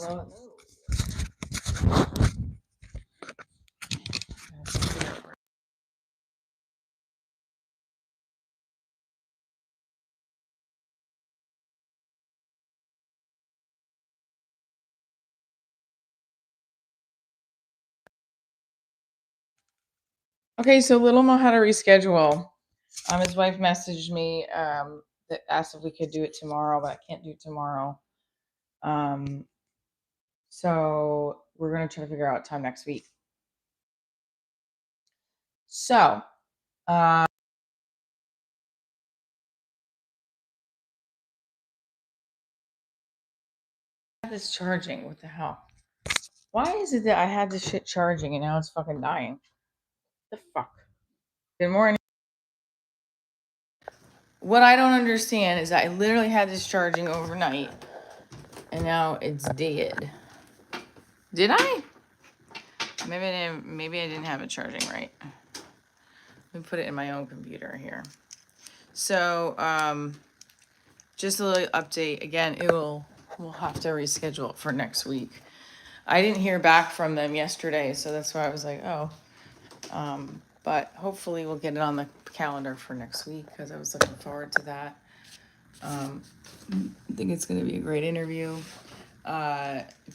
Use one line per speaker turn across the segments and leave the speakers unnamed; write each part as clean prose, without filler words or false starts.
no. Okay, so Little Mo had to reschedule. His wife messaged me that asked if we could do it tomorrow, but I can't do it tomorrow. So we're gonna try to figure out time next week. So, this charging. What the hell? Why is it that I had this shit charging and now it's fucking dying? The fuck? Good morning. What I don't understand is I literally had this charging overnight and now it's dead. Did I? Maybe I didn't have it charging right. Let me put it in my own computer here. So, just a little update. Again, we'll have to reschedule it for next week. I didn't hear back from them yesterday, so that's why I was like, oh. But hopefully we'll get it on the calendar for next week because I was looking forward to that. I think it's going to be a great interview.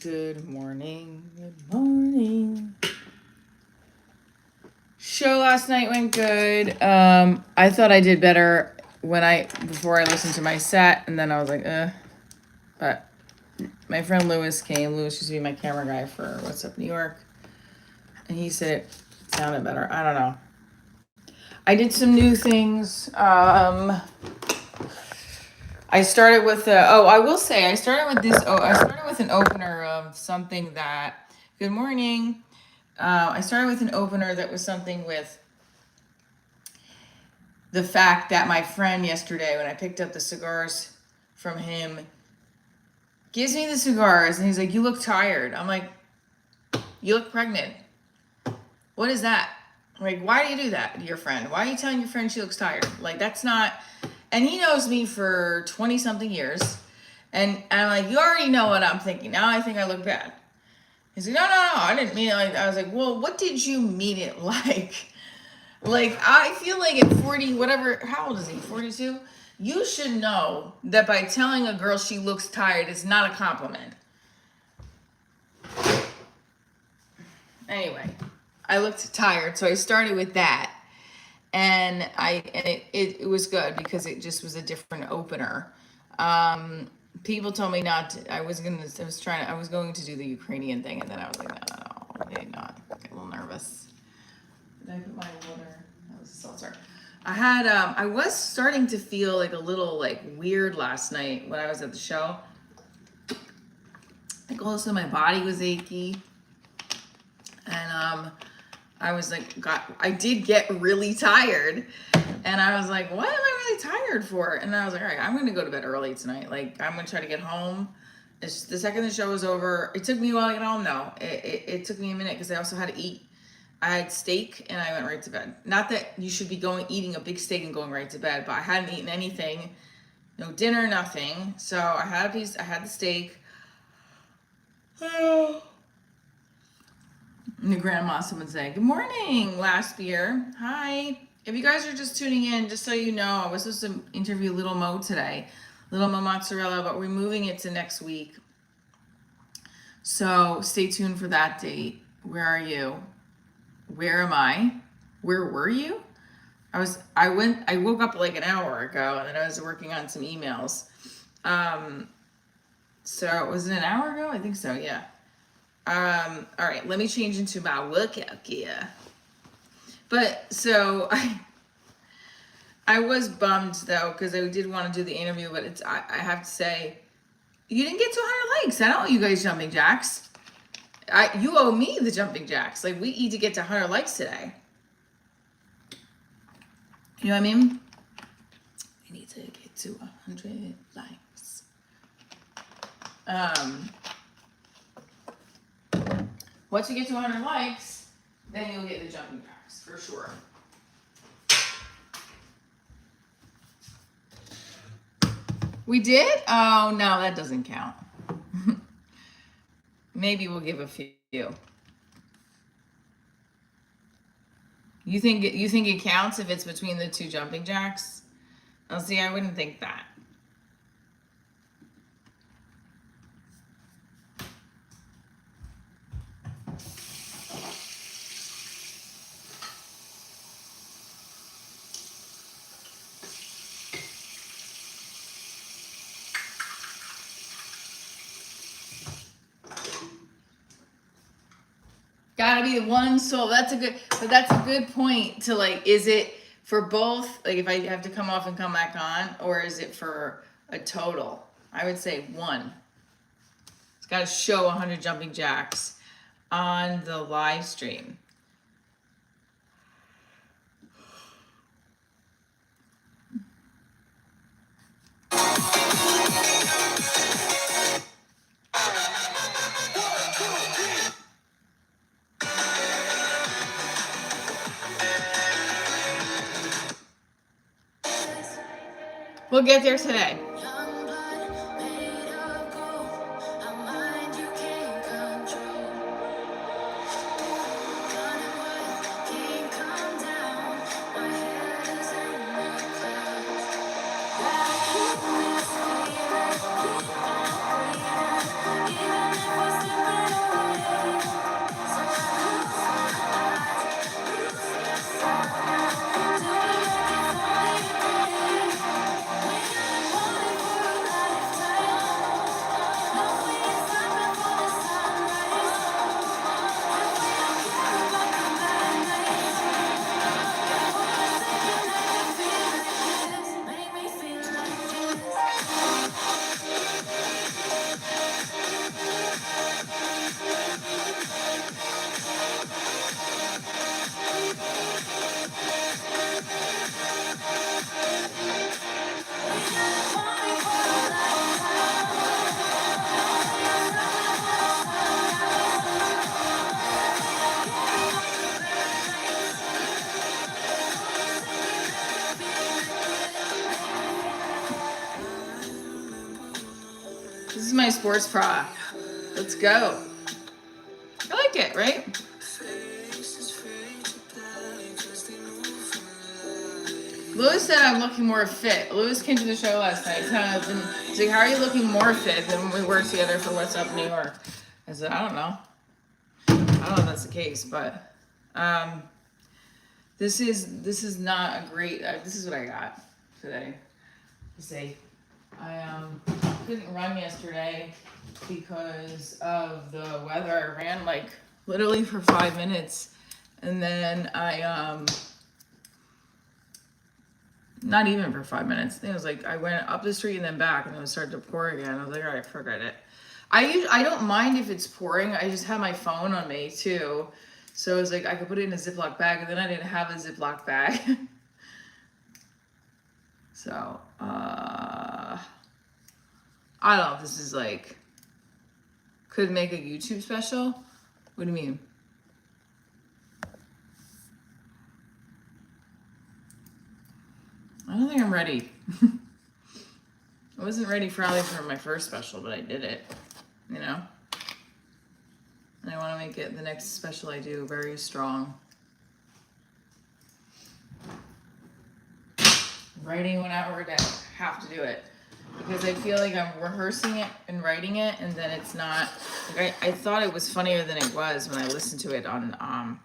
Good morning. Good morning. Show last night went good. I thought I did better before I listened to my set, and then I was like, But my friend Lewis came. Lewis used to be my camera guy for What's Up New York, and he said it sounded better. I don't know. I did some new things. I started with I will say I started with this. I started with an opener of something that. Good morning. I started with an opener that was something with the fact that my friend yesterday, when I picked up the cigars from him, gives me the cigars and he's like, "You look tired." I'm like, "You look pregnant." What is that? Like, why do you do that to your friend? Why are you telling your friend she looks tired? Like, that's not. And he knows me for 20 something years. And I'm like, you already know what I'm thinking. Now I think I look bad. He's like, no, I didn't mean it like. I was like, well, what did you mean it like? Like, I feel like at 40, whatever, how old is he? 42? You should know that by telling a girl she looks tired is not a compliment. Anyway, I looked tired, so I started with that. And it was good because it just was a different opener. People told me not to, I was going to do the Ukrainian thing, and then I was like, no, maybe not. I got a little nervous. Did I put my water? That was a seltzer. I was starting to feel like a little like weird last night when I was at the show. Like all of a sudden my body was achy. And I was like, I did get really tired. And I was like, what am I really tired for? And then I was like, all right, I'm going to go to bed early tonight. Like, I'm going to try to get home. The second the show was over, it took me a while to get home, though. It took me a minute because I also had to eat. I had steak and I went right to bed. Not that you should be eating a big steak and going right to bed, but I hadn't eaten anything. No dinner, nothing. So I had I had the steak. And the grandma, someone saying, good morning, last beer. Hi. If you guys are just tuning in, just so you know, I was supposed to interview Little Mo today, Little Mo Mozzarella, but we're moving it to next week. So stay tuned for that date. Where are you? Where am I? Where were you? I woke up like an hour ago and then I was working on some emails. So was it an hour ago? I think so, yeah. All right, let me change into my workout gear. But so I was bummed though because I did want to do the interview, but I have to say, you didn't get 200 likes. I don't owe you guys jumping jacks. You owe me the jumping jacks. Like, we need to get to 100 likes today. You know what I mean? We need to get to 100 likes. Once you get to 100 likes, then you'll get the jumping jacks for sure. We did? Oh, no, that doesn't count. Maybe we'll give a few. You think it counts if it's between the two jumping jacks? Oh, see, I wouldn't think that. Gotta be one soul. That's a good point to like, is it for both? Like if I have to come off and come back on, or is it for a total? I would say one. It's gotta show 100 jumping jacks on the live stream. We'll get there today. This is my sports bra. Let's go. I like it, right? Lewis said I'm looking more fit. Lewis came to the show last night. He's like, how are you looking more fit than when we worked together for What's Up New York? I said, I don't know. I don't know if that's the case, but this is not a great. This is what I got today. To say, I couldn't run yesterday because of the weather. I ran like literally for 5 minutes, and then I not even for 5 minutes. It was like I went up the street and then back, and then it started to pour again. I was like, all right, forget it. I don't mind if it's pouring. I just have my phone on me too, so it was like I could put it in a Ziploc bag, and then I didn't have a Ziploc bag. So I don't know if this is like could make a YouTube special. What do you mean? I don't think I'm ready. I wasn't ready probably for my first special, but I did it, you know? And I want to make it the next special I do very strong. Writing 1 hour a day. Have to do it. Because I feel like I'm rehearsing it and writing it, and then it's not. Like I thought it was funnier than it was when I listened to it on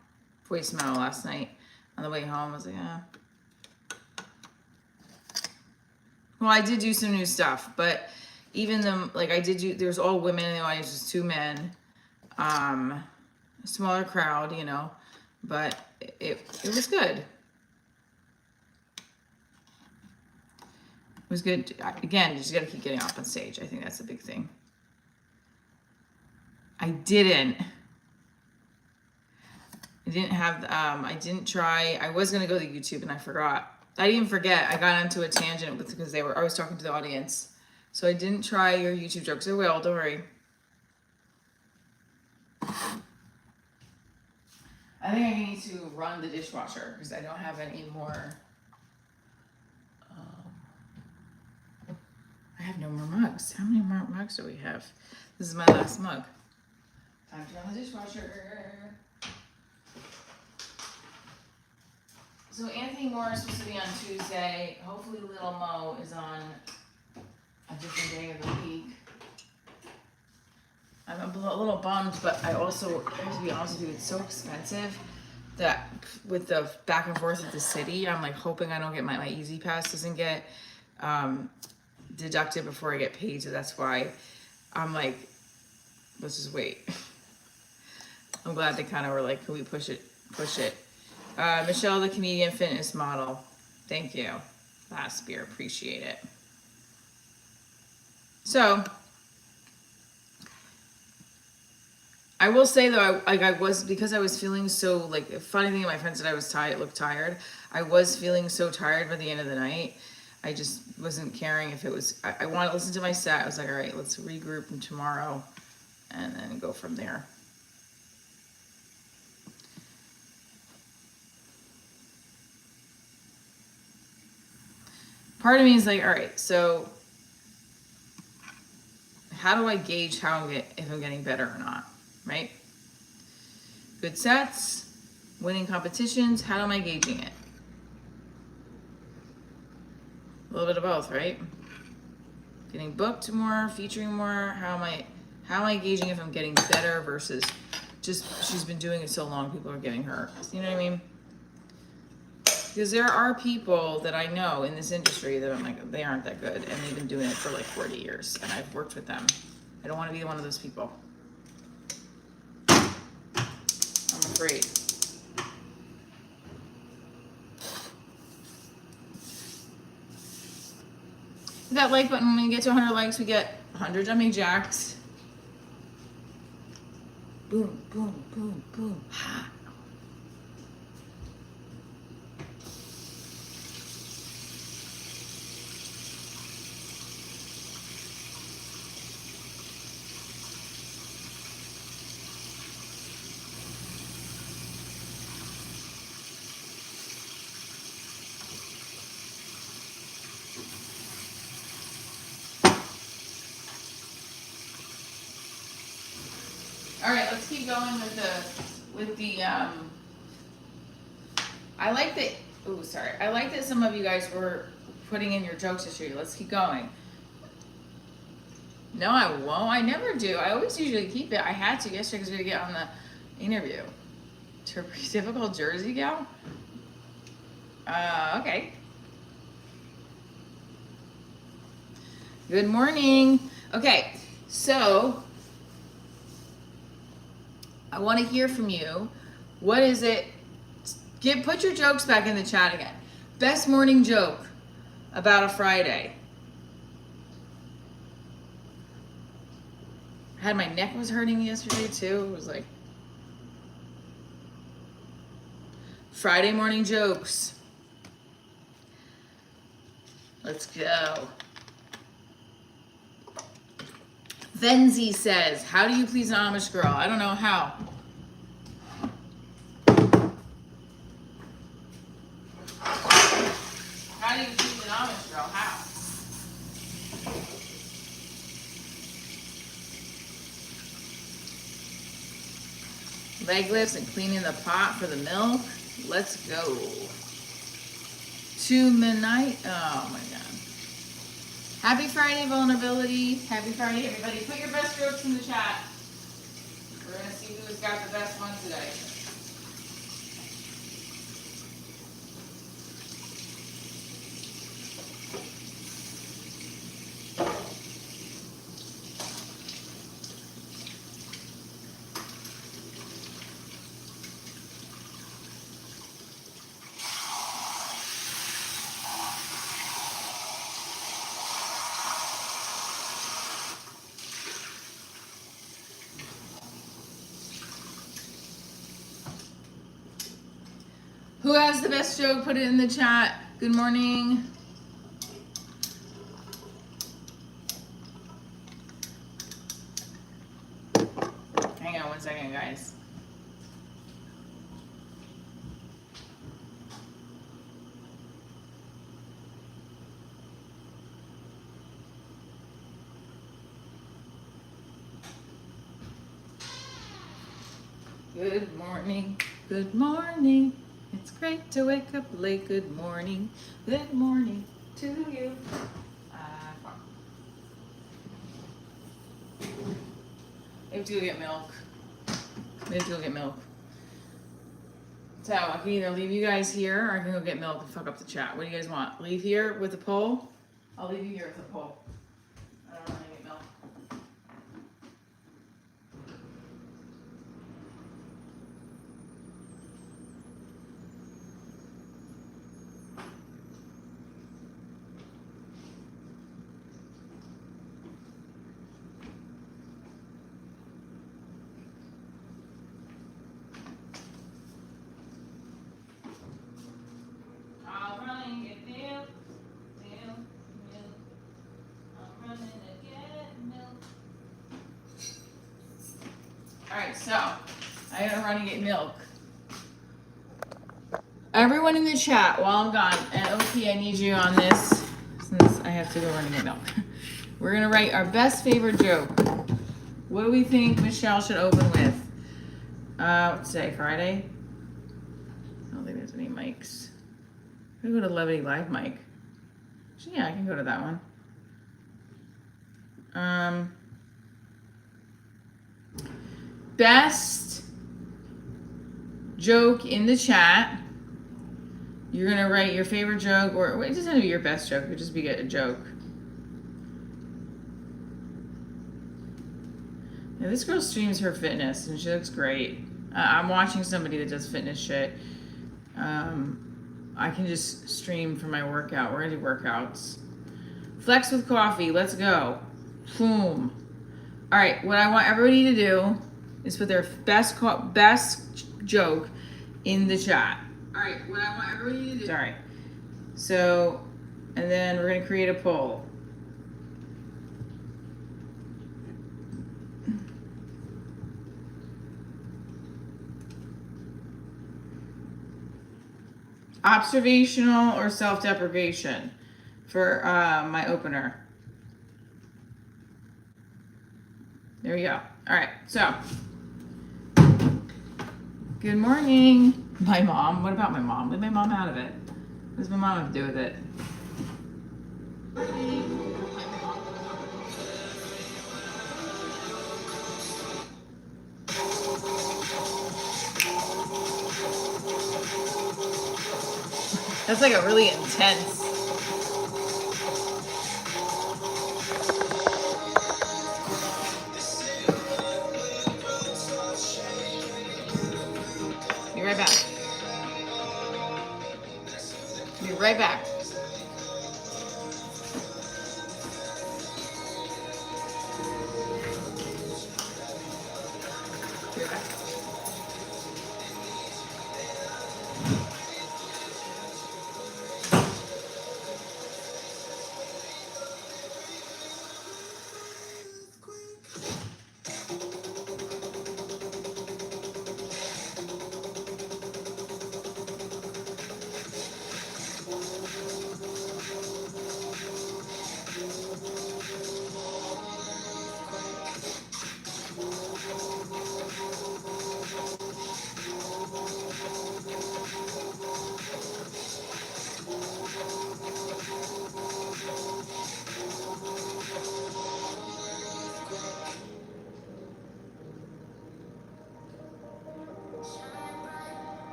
voicemail last night on the way home. I was like, Well, I did do some new stuff, but even them, like I did do, there's all women in the audience, just 2 men, smaller crowd, you know, but it was good. It was good. Again, you just got to keep getting off on stage. I think that's a big thing. I didn't have, I didn't try, I was going to go to YouTube and I forgot. I didn't forget. I got into a tangent because I was talking to the audience. So I didn't try your YouTube jokes. I will, don't worry. I think I need to run the dishwasher because I don't have any more. I have no more mugs. How many more mugs do we have? This is my last mug. Time to run the dishwasher. So Anthony Moore is supposed to be on Tuesday. Hopefully Little Mo is on a different day of the week. I'm a little bummed, but I also, to be honest with you, it's so expensive that with the back and forth with the city, I'm like hoping I don't get my Easy Pass doesn't get deducted before I get paid. So that's why I'm like, let's just wait. I'm glad they kind of were like, can we push it? Michelle, the comedian fitness model. Thank you. Last beer, appreciate it. So, I will say though, because I was feeling so like, funny thing, my friend said I was tired, looked tired. I was feeling so tired by the end of the night. I just wasn't caring if it was, I want to listen to my set. I was like, all right, let's regroup tomorrow and then go from there. Part of me is like, all right, so how do I gauge if I'm getting better or not, right? Good sets, winning competitions, how am I gauging it? A little bit of both, right? Getting booked more, featuring more, how am I gauging if I'm getting better versus just she's been doing it so long, people are getting hurt. You know what I mean? Because there are people that I know in this industry that I'm like, they aren't that good, and they've been doing it for like 40 years, and I've worked with them. I don't want to be one of those people. I'm afraid. Hit that like button. When we get to 100 likes, we get 100 jumping jacks. Boom, boom, boom, boom. Ha. All right, let's keep going with the I like that some of you guys were putting in your jokes this year. Let's keep going. No, I won't. I never do. I always usually keep it. I had to yesterday because we had to get on the interview. Typical Jersey gal? Okay. Good morning. Okay, so I want to hear from you. What is it? Put your jokes back in the chat again. Best morning joke about a Friday. I had my neck was hurting yesterday too. It was like Friday morning jokes. Let's go. Venzi says, how do you please an Amish girl? I don't know how. How do you please an Amish girl? How? Leg lifts and cleaning the pot for the milk. Let's go. To midnight. Oh my God. Happy Friday, vulnerability. Happy Friday, everybody. Put your best jokes in the chat. We're going to see who's got the best one today. Who has the best joke? Put it in the chat. Good morning. Hang on one second, guys. Good morning. Good morning. It's great to wake up late. Good morning. Good morning to you. We have to go get milk. We have to go get milk. So I can either leave you guys here or I can go get milk and fuck up the chat. What do you guys want? Leave here with the poll? I'll leave you here with the poll. I don't want to get milk. I'll run and get milk. Milk, milk. I'm running to get milk. Alright, so I gotta run and get milk. Everyone in the chat while I'm gone, and OP, I need you on this since I have to go run and get milk. We're gonna write our best favorite joke. What do we think Michelle should open with? What's today, Friday? I don't think there's any mics. I'm gonna go to Levity Live mic. So yeah, I can go to that one. Best joke in the chat. You're gonna write your favorite joke, or it doesn't have to be your best joke, it could just be a joke. Yeah, this girl streams her fitness and she looks great. I'm watching somebody that does fitness shit. I can just stream for my workout. We're gonna do workouts. Flex with coffee, let's go. Boom. All right, what I want everybody to do is put their best joke in the chat. All right, what I want everybody to do. Sorry. So, and then we're gonna create a poll. Observational or self-deprecation for my opener. There we go. All right, so. Good morning. My mom. What about my mom? Leave my mom out of it. What does my mom have to do with it? That's like a really intense. Be right back. Be right back. Be right back.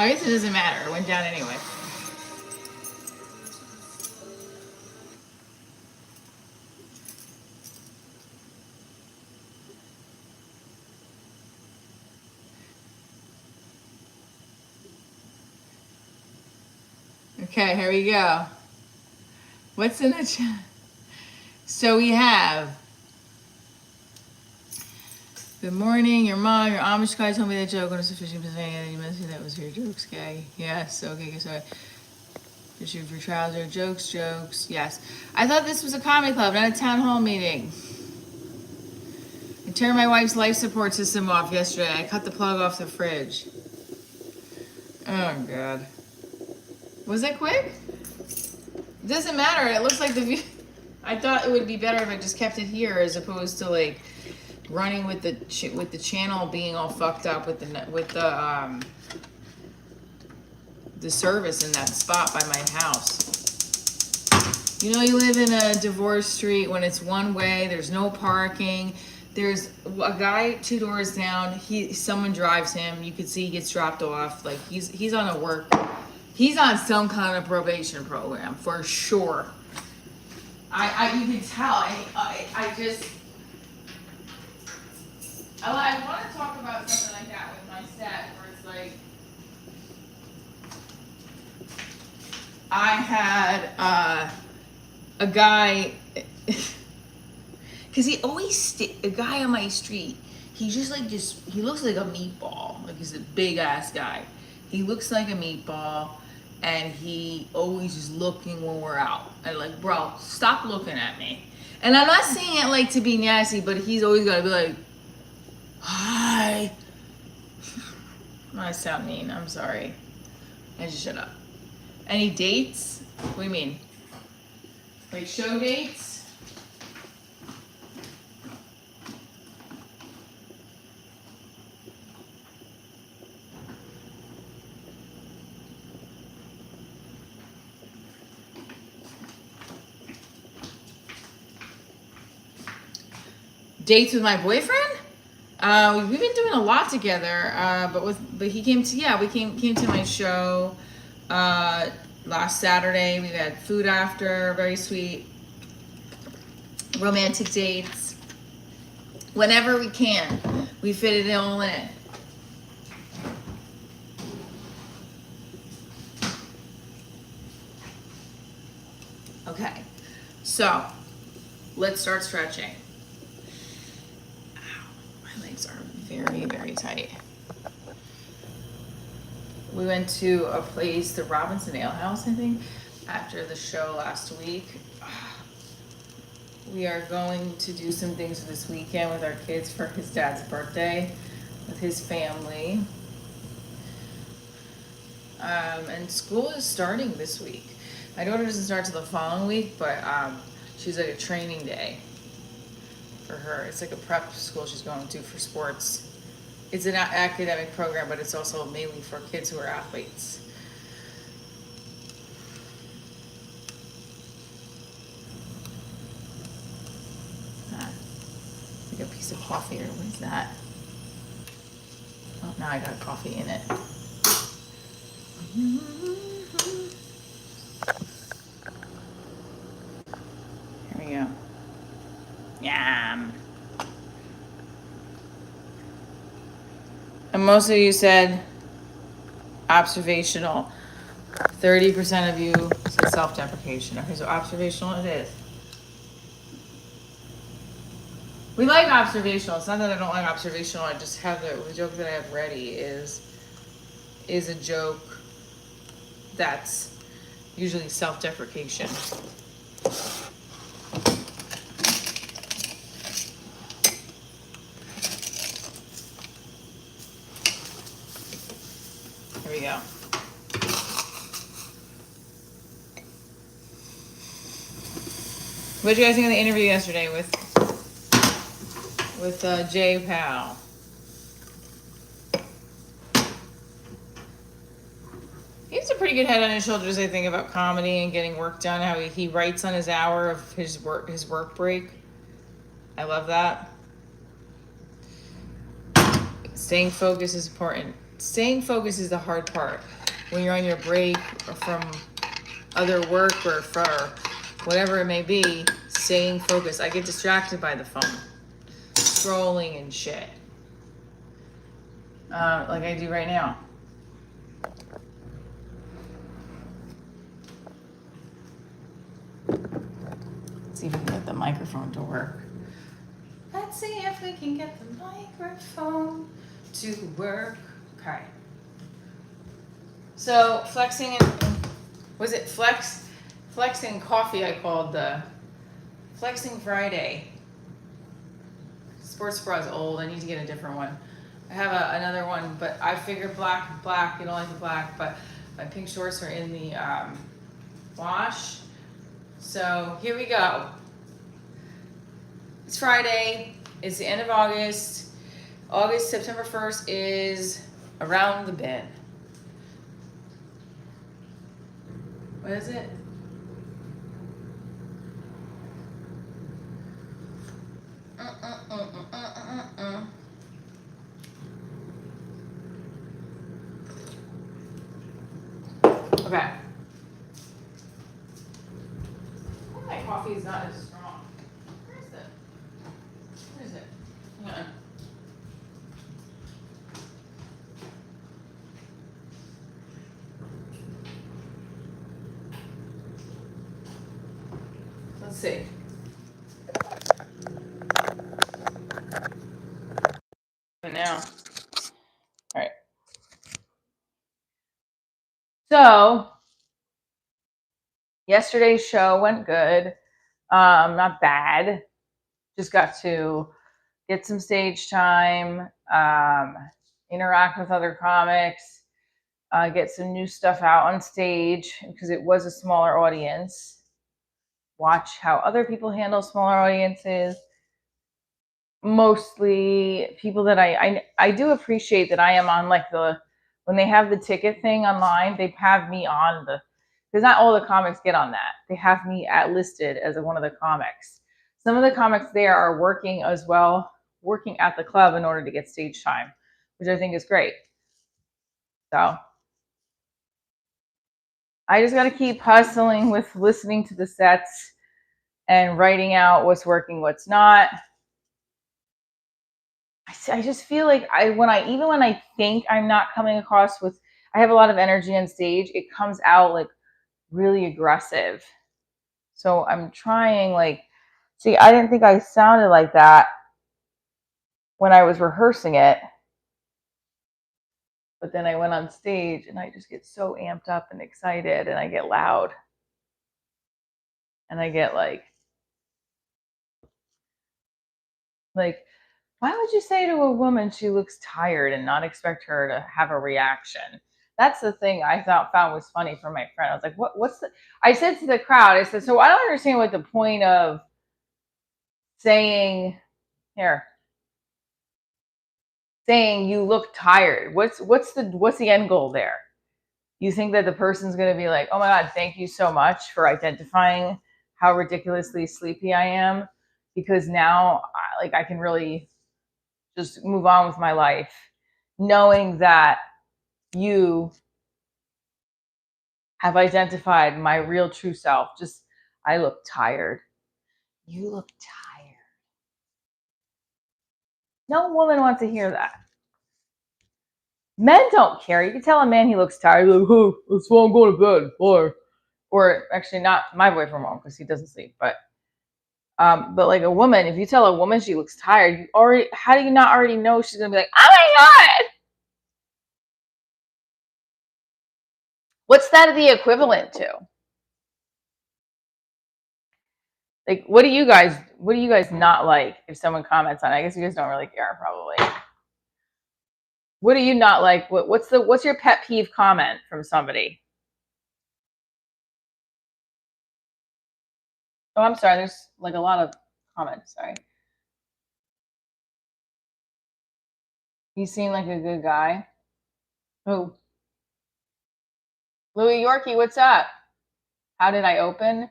I guess it doesn't matter. It went down anyway. Okay, here we go. What's in the chat? So we have, good morning, your mom, your Amish guy told me that joke when I was fishing in Pennsylvania, and you mentioned that was your jokes, gay. Yes, okay, sorry. Fishing for trouser, jokes, yes. I thought this was a comedy club, not a town hall meeting. I turned my wife's life support system off yesterday. I cut the plug off the fridge. Oh, God. Was that quick? It doesn't matter. It looks like the view. I thought it would be better if I just kept it here as opposed to like running with the channel being all fucked up with the service in that spot by my house. You know, you live in a divorce street when it's one way. There's no parking. There's a guy 2 doors down. Someone drives him. You can see he gets dropped off. Like he's on some kind of probation program for sure. You can tell. I want to talk about something like that with my set, where it's like I had a guy, because he always a guy on my street. He he looks like a meatball. Like he's a big ass guy. He looks like a meatball. And he always is looking when we're out. And like, bro, stop looking at me. And I'm not saying it like to be nasty, but he's always gotta be like, hi. I sound mean, I'm sorry. I just shut up. Any dates? What do you mean? Like show dates? Dates with my boyfriend? We've been doing a lot together. But he came to we came to my show last Saturday. We had food after, very sweet, romantic dates. Whenever we can, we fit it all in. Okay, so let's start stretching. Are very, very tight. We went to a place, the Robinson Ale House, I think, after the show last week. We are going to do some things this weekend with our kids for his dad's birthday with his family. And school is starting this week. My daughter doesn't start till the following week, but she's like a training day for her. It's like a prep school she's going to for sports. It's an academic program, but it's also mainly for kids who are athletes. Like a piece of coffee, or what is that? Oh, now I got coffee in it. Here we go. Yum. And most of you said observational. 30% of you said self-deprecation. Okay, so observational it is. We like observational. It's not that I don't like observational. I just have the joke that I have ready is a joke that's usually self-deprecation. Here we go. What did you guys think of the interview yesterday with Jay Powell? He has a pretty good head on his shoulders, I think, about comedy and getting work done. How he writes on his hour of his work break. I love that. Staying focused is important. Staying focused is the hard part. when you're on your break or from other work or for whatever it may be, staying focused. I get distracted by the phone, scrolling and shit, like I do right now. Let's see if we can get the microphone to work. Let's see if we can get the microphone to work. Okay. So flexing and was it flexing coffee? I called the Flexing Friday. Sports Bra's old. I need to get a different one. I have another one, but I figured black. You don't like the black, but my pink shorts are in the wash. So here we go. It's Friday. It's the end of August. September 1st is around the bend. What is it? Okay. My coffee is not as strong. Where is it? Hang on. Let's see. But now, all right. So yesterday's show went good. Not bad. Just got to get some stage time, interact with other comics, get some new stuff out on stage because it was a smaller audience. Watch how other people handle smaller audiences. Mostly people that I do appreciate that I am on like when they have the ticket thing online, they have me on because not all the comics get on that. They have me listed as one of the comics. Some of the comics there are working as well, working at the club in order to get stage time, which I think is great. So I just got to keep hustling with listening to the sets and writing out what's working, what's not. I just feel like when I think I'm not coming across with, I have a lot of energy on stage, it comes out like really aggressive. So I'm trying I didn't think I sounded like that when I was rehearsing it. But then I went on stage and I just get so amped up and excited and I get loud. And I get like, why would you say to a woman she looks tired and not expect her to have a reaction? That's the thing I found was funny for my friend. I was like, what's the, I said to the crowd, I said, so I don't understand what the point of saying you look tired. What's the end goal there? You think that the person's going to be like, oh my God, thank you so much for identifying how ridiculously sleepy I am, because now I can really just move on with my life knowing that you have identified my real true self. Just, I look tired. You look tired. No woman wants to hear that. Men don't care. You can tell a man he looks tired. Like, oh, that's why I'm going to bed. Or actually not my boyfriend won't because he doesn't sleep. But like a woman, if you tell a woman she looks tired, how do you not already know she's going to be like, oh my God. What's that the equivalent to? Like, what do you guys not like if someone comments on it? I guess you guys don't really care, probably. What do you not like? What's your pet peeve comment from somebody? Oh, I'm sorry. There's like a lot of comments. Sorry. You seem like a good guy. Who? Louis Yorkie, what's up? How did I open?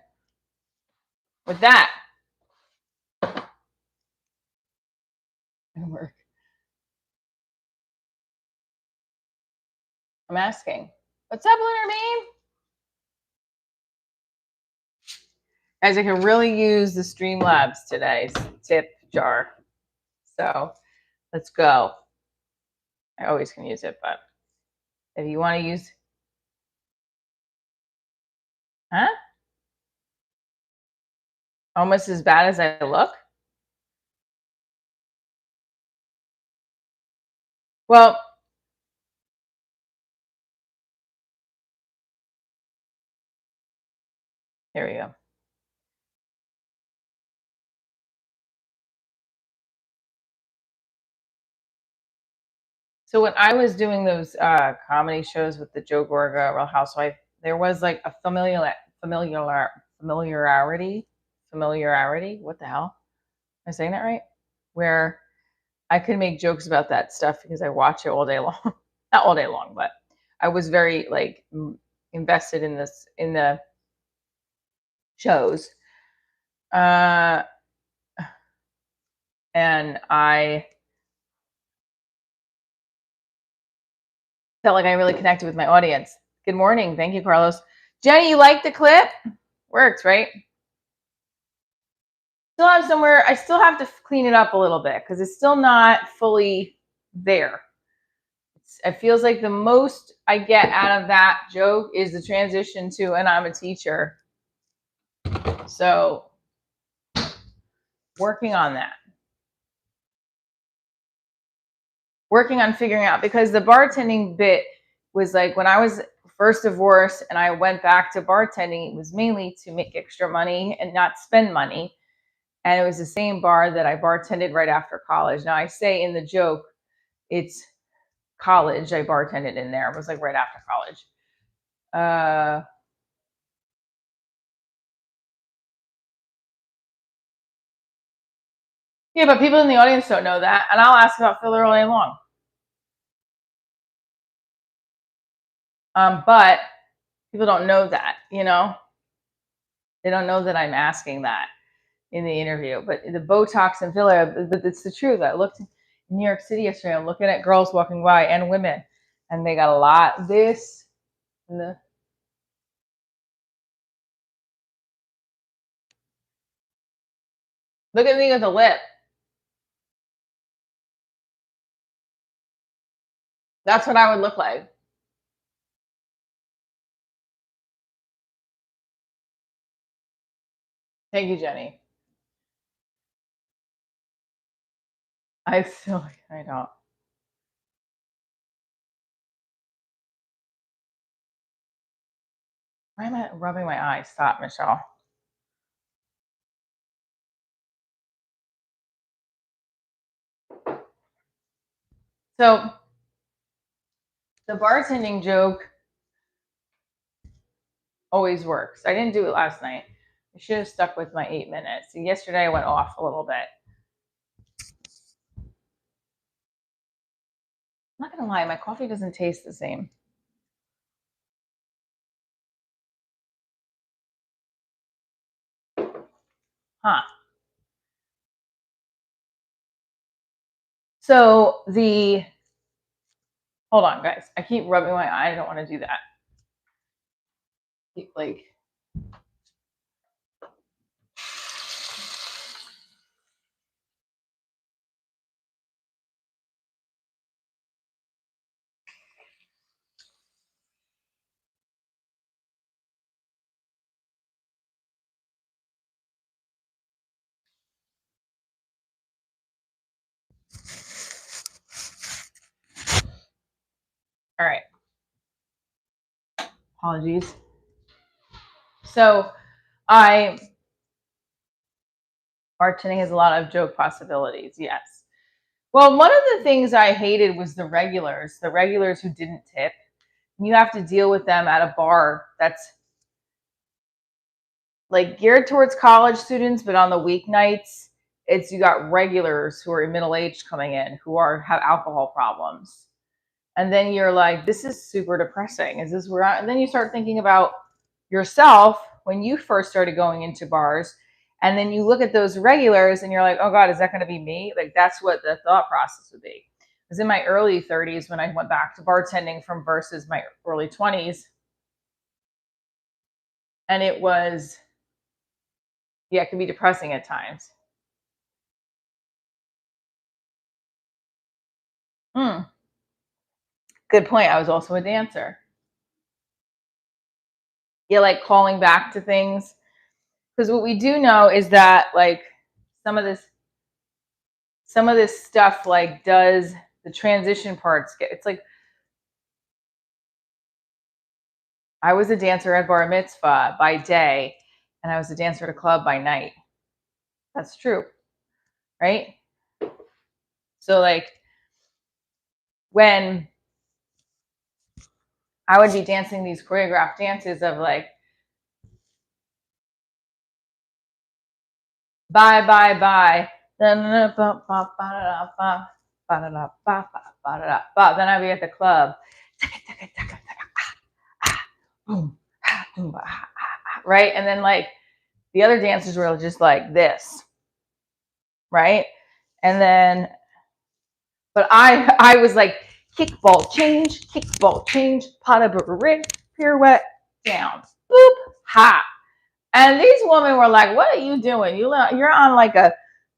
With that. Work. I'm asking. What's up, Lunar Bean? Guys, I can really use the Streamlabs today's tip jar. So let's go. I always can use it, but if you want to use, huh? Almost as bad as I look? Well, here we go. So when I was doing those comedy shows with the Joe Gorga Real Housewife, there was like a familiarity. What the hell? Am I saying that right? Where I could make jokes about that stuff because I watch it all day long. Not all day long, but I was very like invested in the shows. And I felt like I really connected with my audience. Good morning. Thank you, Carlos. Jenny, you like the clip? Works, right? Still have somewhere, I still have to clean it up a little bit because it's still not fully there. It feels like the most I get out of that joke is the transition to, and I'm a teacher. So working on that. Working on figuring out, because the bartending bit was like when I was first divorced and I went back to bartending, it was mainly to make extra money and not spend money. And it was the same bar that I bartended right after college. Now I say in the joke, it's college. I bartended in there. It was like right after college. Yeah, but people in the audience don't know that. And I'll ask about filler all day long. But people don't know that, you know? They don't know that I'm asking that in the interview. But the Botox and filler, but it's the truth. I looked in New York City yesterday. I'm looking at girls walking by and women, and they got a lot. This and the. Look at me with the lip. That's what I would look like. Thank you, Jenny. I don't. Why am I rubbing my eye? Stop, Michelle. So the bartending joke always works. I didn't do it last night. I should have stuck with my 8 minutes. Yesterday I went off a little bit. I'm not gonna lie, my coffee doesn't taste the same. Huh. So hold on, guys. I keep rubbing my eye. I don't want to do that. Keep like. All right. Apologies. So bartending has a lot of joke possibilities. Yes. Well, one of the things I hated was the regulars who didn't tip. You have to deal with them at a bar that's like geared towards college students, but on the weeknights, it's you got regulars who are middle-aged coming in who have alcohol problems. And then you're like, this is super depressing. Is this where and then you start thinking about yourself when you first started going into bars. And then you look at those regulars and you're like, oh God, is that going to be me? Like, that's what the thought process would be. was in my early 30s when I went back to bartending from versus my early 20s. And it was, yeah, it can be depressing at times. Good point. I was also a dancer. Yeah, like calling back to things. Because what we do know is that like some of this stuff like does the transition parts get, it's like I was a dancer at bar mitzvah by day and I was a dancer at a club by night. That's true, right? So like when I would be dancing these choreographed dances of like bye bye bye, then I'd be at the club, right? And then like the other dancers were just like this, right? And then, but I was like kickball change, pas de bourrée, pirouette, down, boop, ha. And these women were like, what are you doing? You're on like a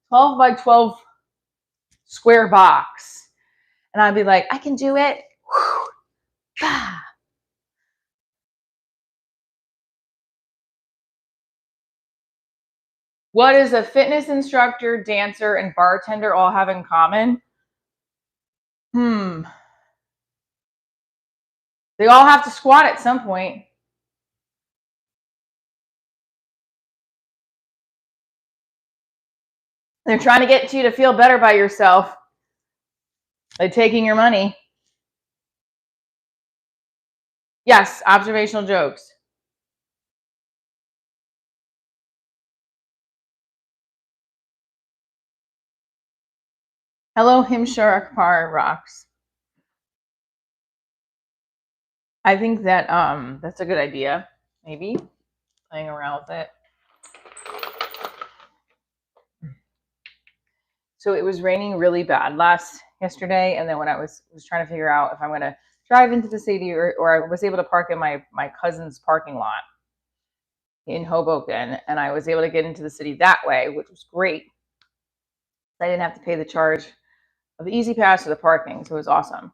12 by 12 square box. And I'd be like, I can do it. What does a fitness instructor, dancer, and bartender all have in common? They all have to squat at some point. They're trying to get you to feel better by yourself by taking your money. Yes, observational jokes. Hello, Himshar Akbar rocks. I think that that's a good idea. Maybe playing around with it. So it was raining really bad yesterday, and then when I was trying to figure out if I'm going to drive into the city or I was able to park in my cousin's parking lot in Hoboken, and I was able to get into the city that way, which was great. I didn't have to pay the charge of the Easy Pass or the parking, so it was awesome.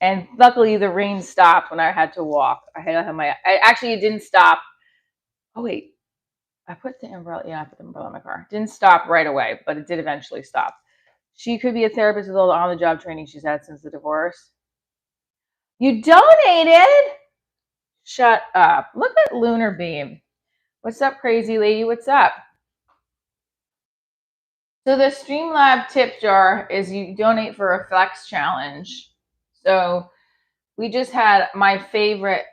And luckily the rain stopped when I had to walk. It didn't stop. Oh wait, I put the umbrella. Yeah, I put the umbrella in my car. Didn't stop right away, but it did eventually stop. She could be a therapist with all the on-the-job training she's had since the divorce. You donated? Shut up. Look at Lunar Beam. What's up, crazy lady? What's up? So the Streamlab tip jar is you donate for a flex challenge. So we just had my favorite.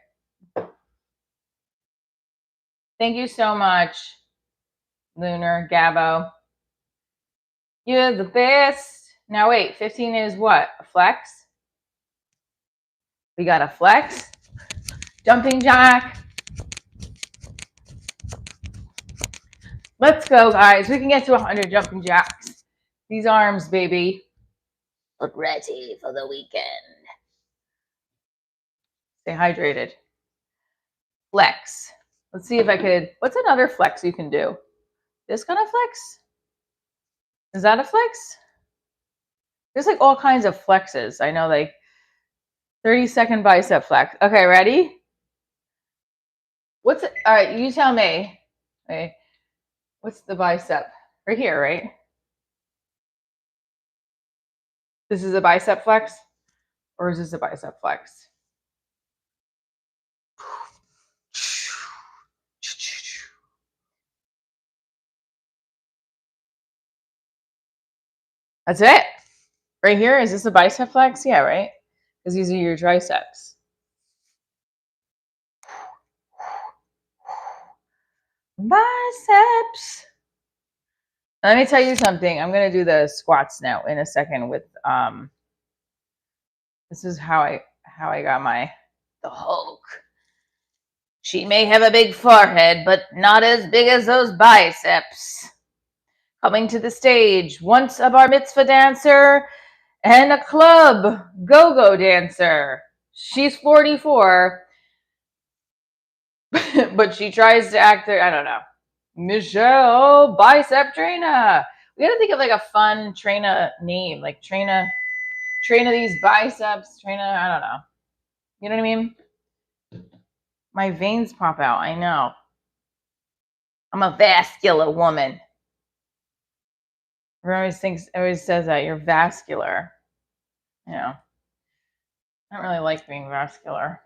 Thank you so much, Lunar Gabo. You're the best. Now wait, 15 is what? A flex? We got a flex. Jumping jack. Let's go, guys. We can get to 100 jumping jacks. These arms, baby. Look ready for the weekend. Stay hydrated. Flex. Let's see if I could. What's another flex you can do? This kind of flex? Is that a flex? There's like all kinds of flexes. I know, like 30-second bicep flex. Okay, ready? What's it? All right, you tell me. Okay. What's the bicep? Right here, right? This is a bicep flex? Or is this a bicep flex? That's it. Right here, is this a bicep flex? Yeah, right? Because these are your triceps. Biceps. Let me tell you something. I'm going to do the squats now in a second with this is how I got the Hulk. She may have a big forehead, but not as big as those biceps. Coming to the stage, once a bar mitzvah dancer, And a club go-go dancer. She's 44, but she tries to act there. I don't know. Michelle Bicep Trainer. We gotta think of like a fun trainer name, like trainer these biceps, trainer. I don't know. You know what I mean? My veins pop out. I know. I'm a vascular woman. Everyone always says that you're vascular. You know, I don't really like being vascular.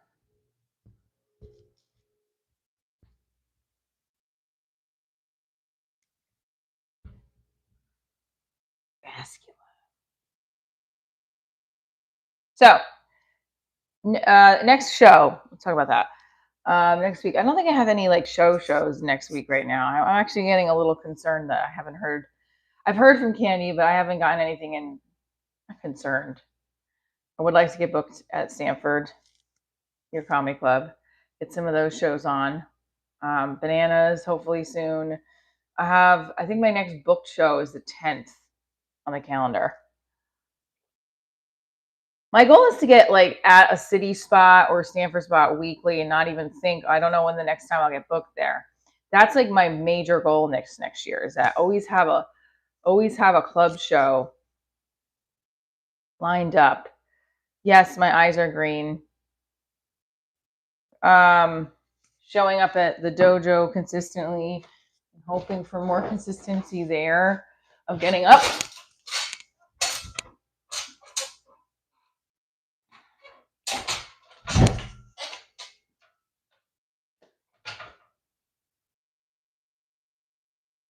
Vascular. So, next show. Let's talk about that. Next week. I don't think I have any like shows next week right now. I'm actually getting a little concerned that I haven't heard. I've heard from Candy, but I haven't gotten anything in. I'm concerned. I would like to get booked at Stanford, your comedy club. Get some of those shows on. Bananas, hopefully soon. I think my next booked show is the 10th on the calendar. My goal is to get like at a city spot or Stanford spot weekly and not even think, I don't know when the next time I'll get booked there. That's like my major goal next year is that always have a club show lined up. Yes, my eyes are green. Showing up at the dojo consistently, hoping for more consistency there of getting up.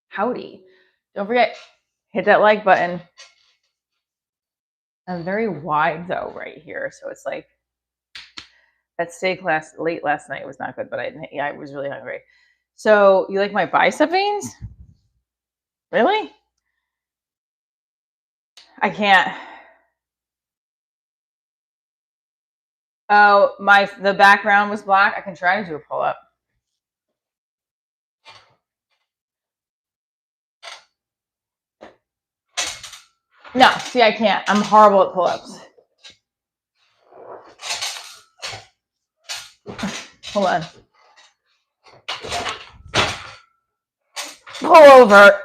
Howdy. Don't forget, hit that like button. I'm very wide though right here, so it's like that steak late last night was not good, but I was really hungry. So you like my bicep veins? Really? I can't. Oh, the background was black. I can try to do a pull up. No, see, I can't. I'm horrible at pull ups. Hold on. Pull over.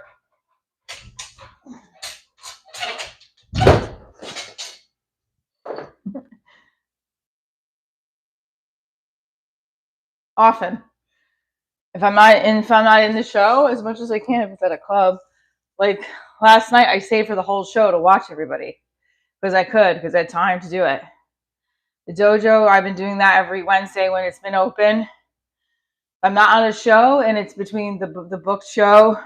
Often. If I'm not in the show as much as I can, if it's at a club. Like last night I stayed for the whole show to watch everybody. Because I had time to do it. The dojo, I've been doing that every Wednesday when it's been open. I'm not on a show and it's between the booked show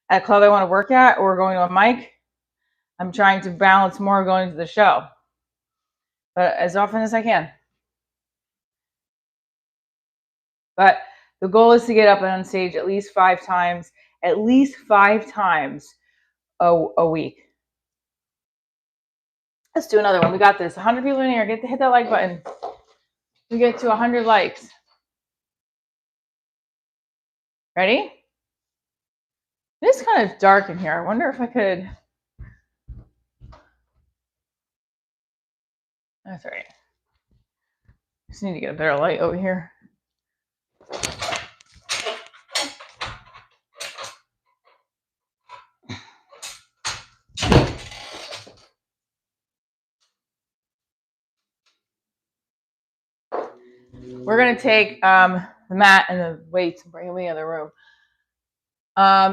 at a club I want to work at or going to a mic. I'm trying to balance more going to the show. But as often as I can. But the goal is to get up on stage at least 5 times a week. Let's do another one. We got this. 100 people in here. Hit that like button. We get to 100 likes. Ready? It's kind of dark in here. I wonder if I could. That's all right. Just need to get a better light over here. We're going to take the mat and the weights and bring them in the other room.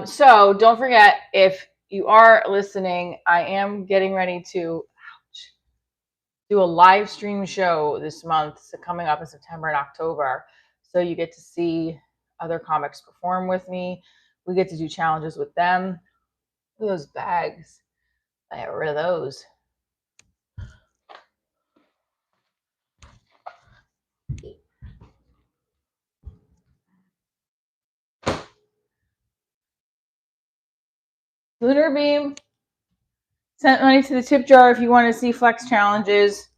So don't forget, if you are listening, I am getting ready to do a live stream show this month, so coming up in September and October. So you get to see other comics perform with me. We get to do challenges with them. Look at those bags. I got rid of those. Lunar Beam sent money to the tip jar if you want to see flex challenges.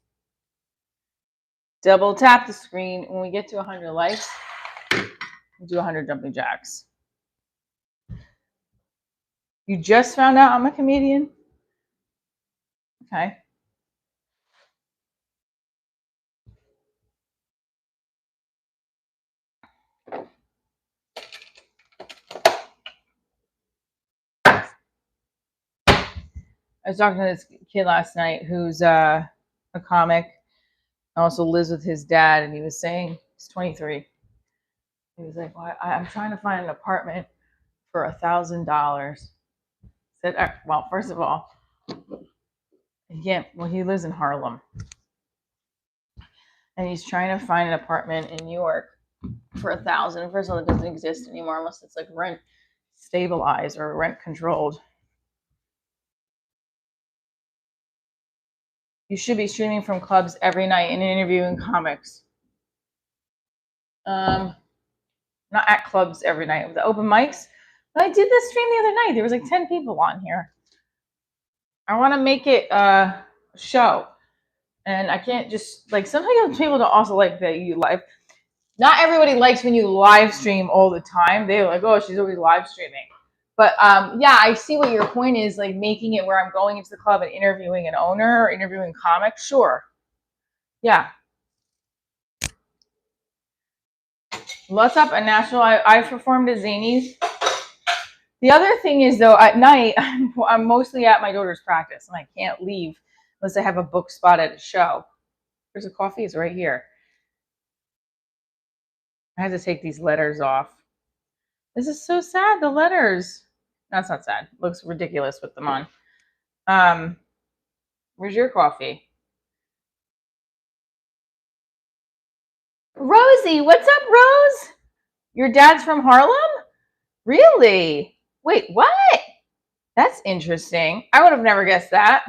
Double tap the screen. When we get to 100 likes, we'll do 100 jumping jacks. You just found out I'm a comedian? Okay. I was talking to this kid last night who's a comic, also lives with his dad, and he was saying he's 23. He was like, "Well, I'm trying to find an apartment for $1,000." Said, "Well, first of all, he lives in Harlem, and he's trying to find an apartment in New York for 1,000. First of all, it doesn't exist anymore unless it's like rent stabilized or rent controlled. You should be streaming from clubs every night and interviewing comics. Not at clubs every night. With the open mics, but I did this stream the other night. There was like 10 people on here. I want to make it a show, and I can't just like sometimes people don't also like that you live. Not everybody likes when you live stream all the time. They're like, oh, she's always live streaming. But yeah, I see what your point is, like making it where I'm going into the club and interviewing an owner or interviewing comics. Sure. Yeah. What's up, a national? I performed at Zanies. The other thing is, though, at night, I'm mostly at my daughter's practice, and I can't leave unless I have a book spot at a show. There's a coffee. It's right here. I had to take these letters off. This is so sad, the letters. No, it's not sad. It looks ridiculous with them on. Where's your coffee? Rosie, what's up, Rose? Your dad's from Harlem? Really? Wait, what? That's interesting. I would have never guessed that.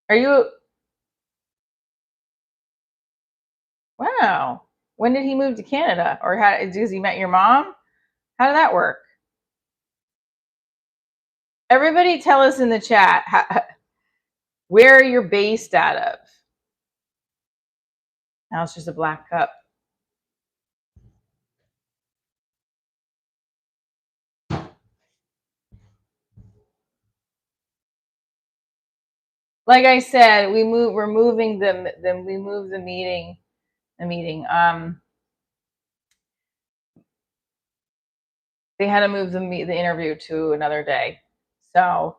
Are you... Wow. When did he move to Canada? Or has he met your mom? How did that work? Everybody tell us in the chat where you're based out of. Now it's just a black cup. Like I said, we're moving we moved the meeting. They had to move the interview to another day. So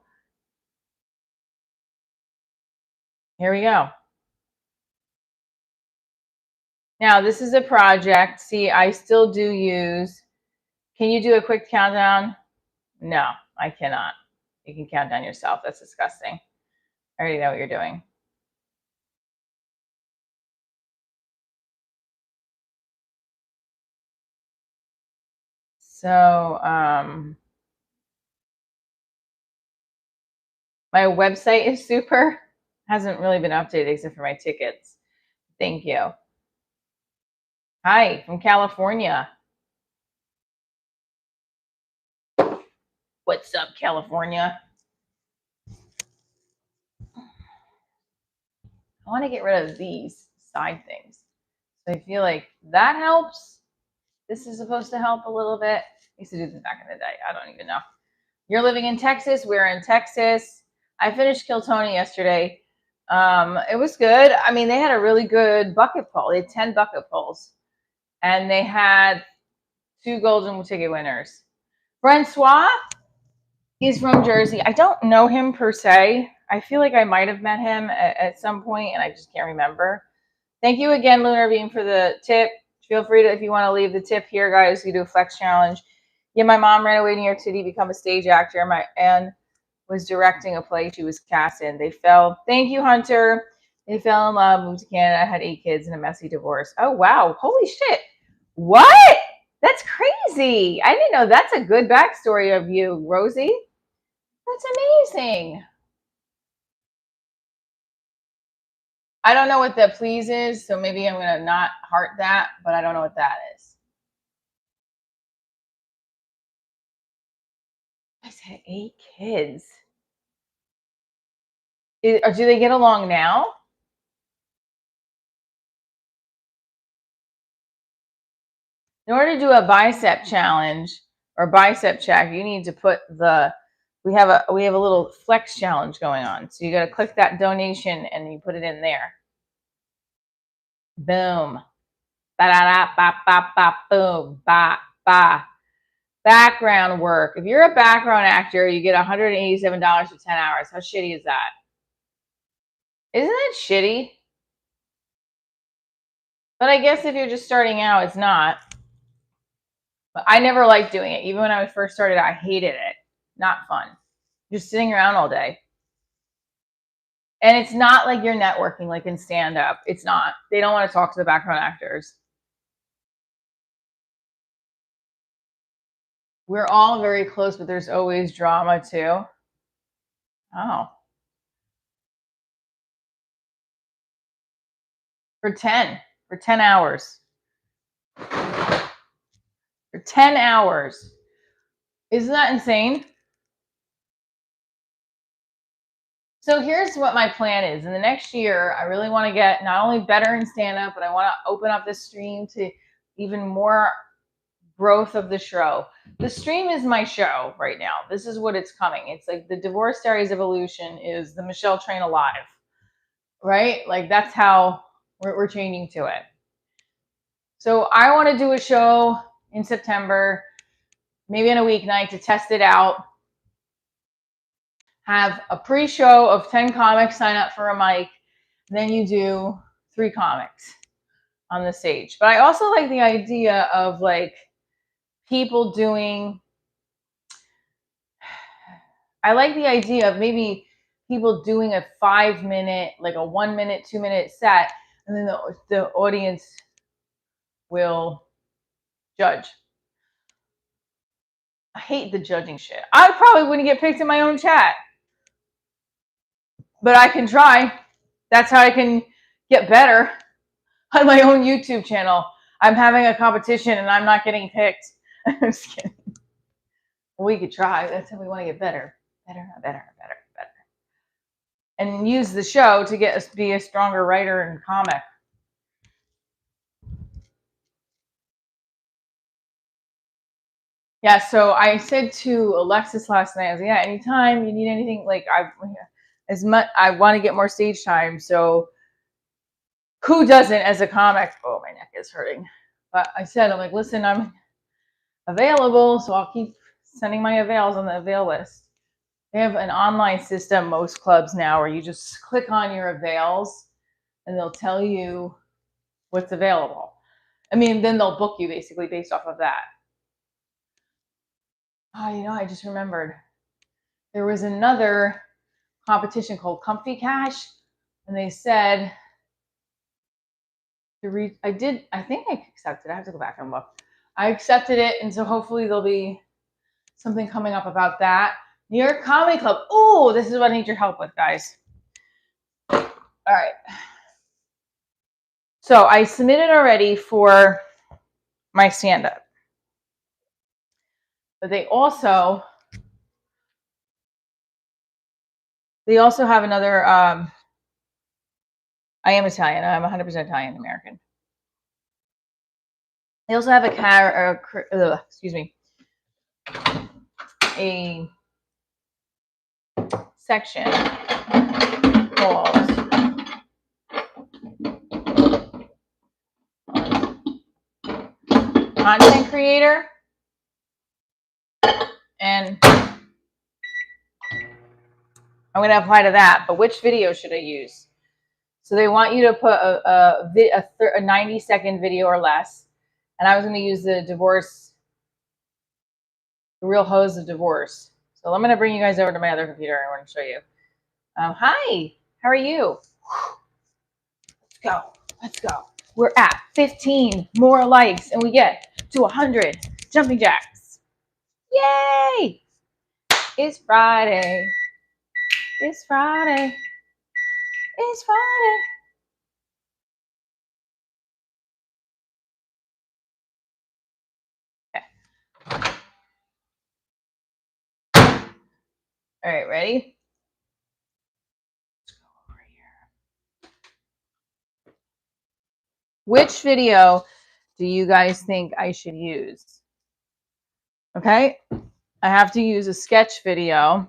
here we go. Now this is a project. See, I still do use. Can you do a quick countdown? No, I cannot. You can count down yourself. That's disgusting. I already know what you're doing. So my website is super. Hasn't really been updated except for my tickets. Thank you. Hi, from California. What's up, California? I want to get rid of these side things. So I feel like that helps. This is supposed to help a little bit. I used to do this back in the day. I don't even know. You're living in Texas. We're in Texas. I finished Kill Tony yesterday. It was good. I mean, they had a really good bucket pull. They had 10 bucket pulls. And they had 2 golden ticket winners. Francois, he's from Jersey. I don't know him per se. I feel like I might have met him at some point, and I just can't remember. Thank you again, Lunar Beam, for the tip. Feel free to, if you want to leave the tip here, guys, you do a flex challenge. Yeah, my mom ran away to New York City, become a stage actor. My aunt was directing a play she was cast in. They fell. Thank you, Hunter. They fell in love, moved to Canada, had 8 kids, and a messy divorce. Oh, wow. Holy shit. What? That's crazy. I didn't know that's a good backstory of you, Rosie. That's amazing. I don't know what the please is, so maybe I'm going to not heart that, but I don't know what that is. I said 8 kids. Do they get along now? In order to do a bicep challenge or bicep check, you need to put we have a little flex challenge going on. So you got to click that donation and you put it in there. Boom. Ba da da ba ba ba boom ba ba. Background work. If you're a background actor, you get $187 for 10 hours. How shitty is that? Isn't that shitty? But I guess if you're just starting out, it's not. But I never liked doing it. Even when I first started, I hated it. Not fun. Just sitting around all day. And it's not like you're networking like in stand-up. It's not. They don't want to talk to the background actors. We're all very close, but there's always drama too. Oh. For 10 hours. For 10 hours. Isn't that insane? So here's what my plan is. In the next year, I really want to get not only better in stand-up, but I want to open up this stream to even more growth of the show. The stream is my show right now. This is what it's coming. It's like the Divorce Diaries Evolution is the Michelle Train Alive, right? Like that's how we're changing to it. So I want to do a show in September, maybe on a weeknight to test it out. Have a pre-show of 10 comics sign up for a mic. Then you do 3 comics on the stage. But I also like the idea of like people doing, I like the idea of maybe people doing a 5-minute, like a 1-minute, 2-minute set, and then the audience will judge. I hate the judging shit. I probably wouldn't get picked in my own chat, but I can try. That's how I can get better on my own YouTube channel. I'm having a competition and I'm not getting picked. I'm just kidding. We could try. That's how we want to get better. Better. And use the show to get us be a stronger writer and comic. Yeah, so I said to Alexis last night, I was like, yeah, anytime you need anything, like I want to get more stage time. So who doesn't as a comic? Oh, my neck is hurting. But I said, I'm like, listen, I'm available, so I'll keep sending my avails on the avail list. They have an online system, most clubs now, where you just click on your avails and they'll tell you what's available. I mean, then they'll book you basically based off of that. Oh, I just remembered. There was another competition called Comfy Cash, and they said I think I accepted. I have to go back and look. I accepted it, and so hopefully there'll be something coming up about that. New York Comedy Club. Oh, this is what I need your help with, guys. All right. So I submitted already for my stand-up. But they also have another, I am Italian. I'm 100% Italian American. They also have a section called content creator, and I'm going to apply to that. But which video should I use? So they want you to put a 90-second video or less, and I was going to use the Real Hose of Divorce. So I'm going to bring you guys over to my other computer. I want to show you. Hi, how are you? Let's go. We're at 15 more likes, and we get to 100 jumping jacks. Yay! It's Friday. It's Friday. It's Friday. Okay. All right, ready? Let's go over here. Which video do you guys think I should use? Okay, I have to use a sketch video.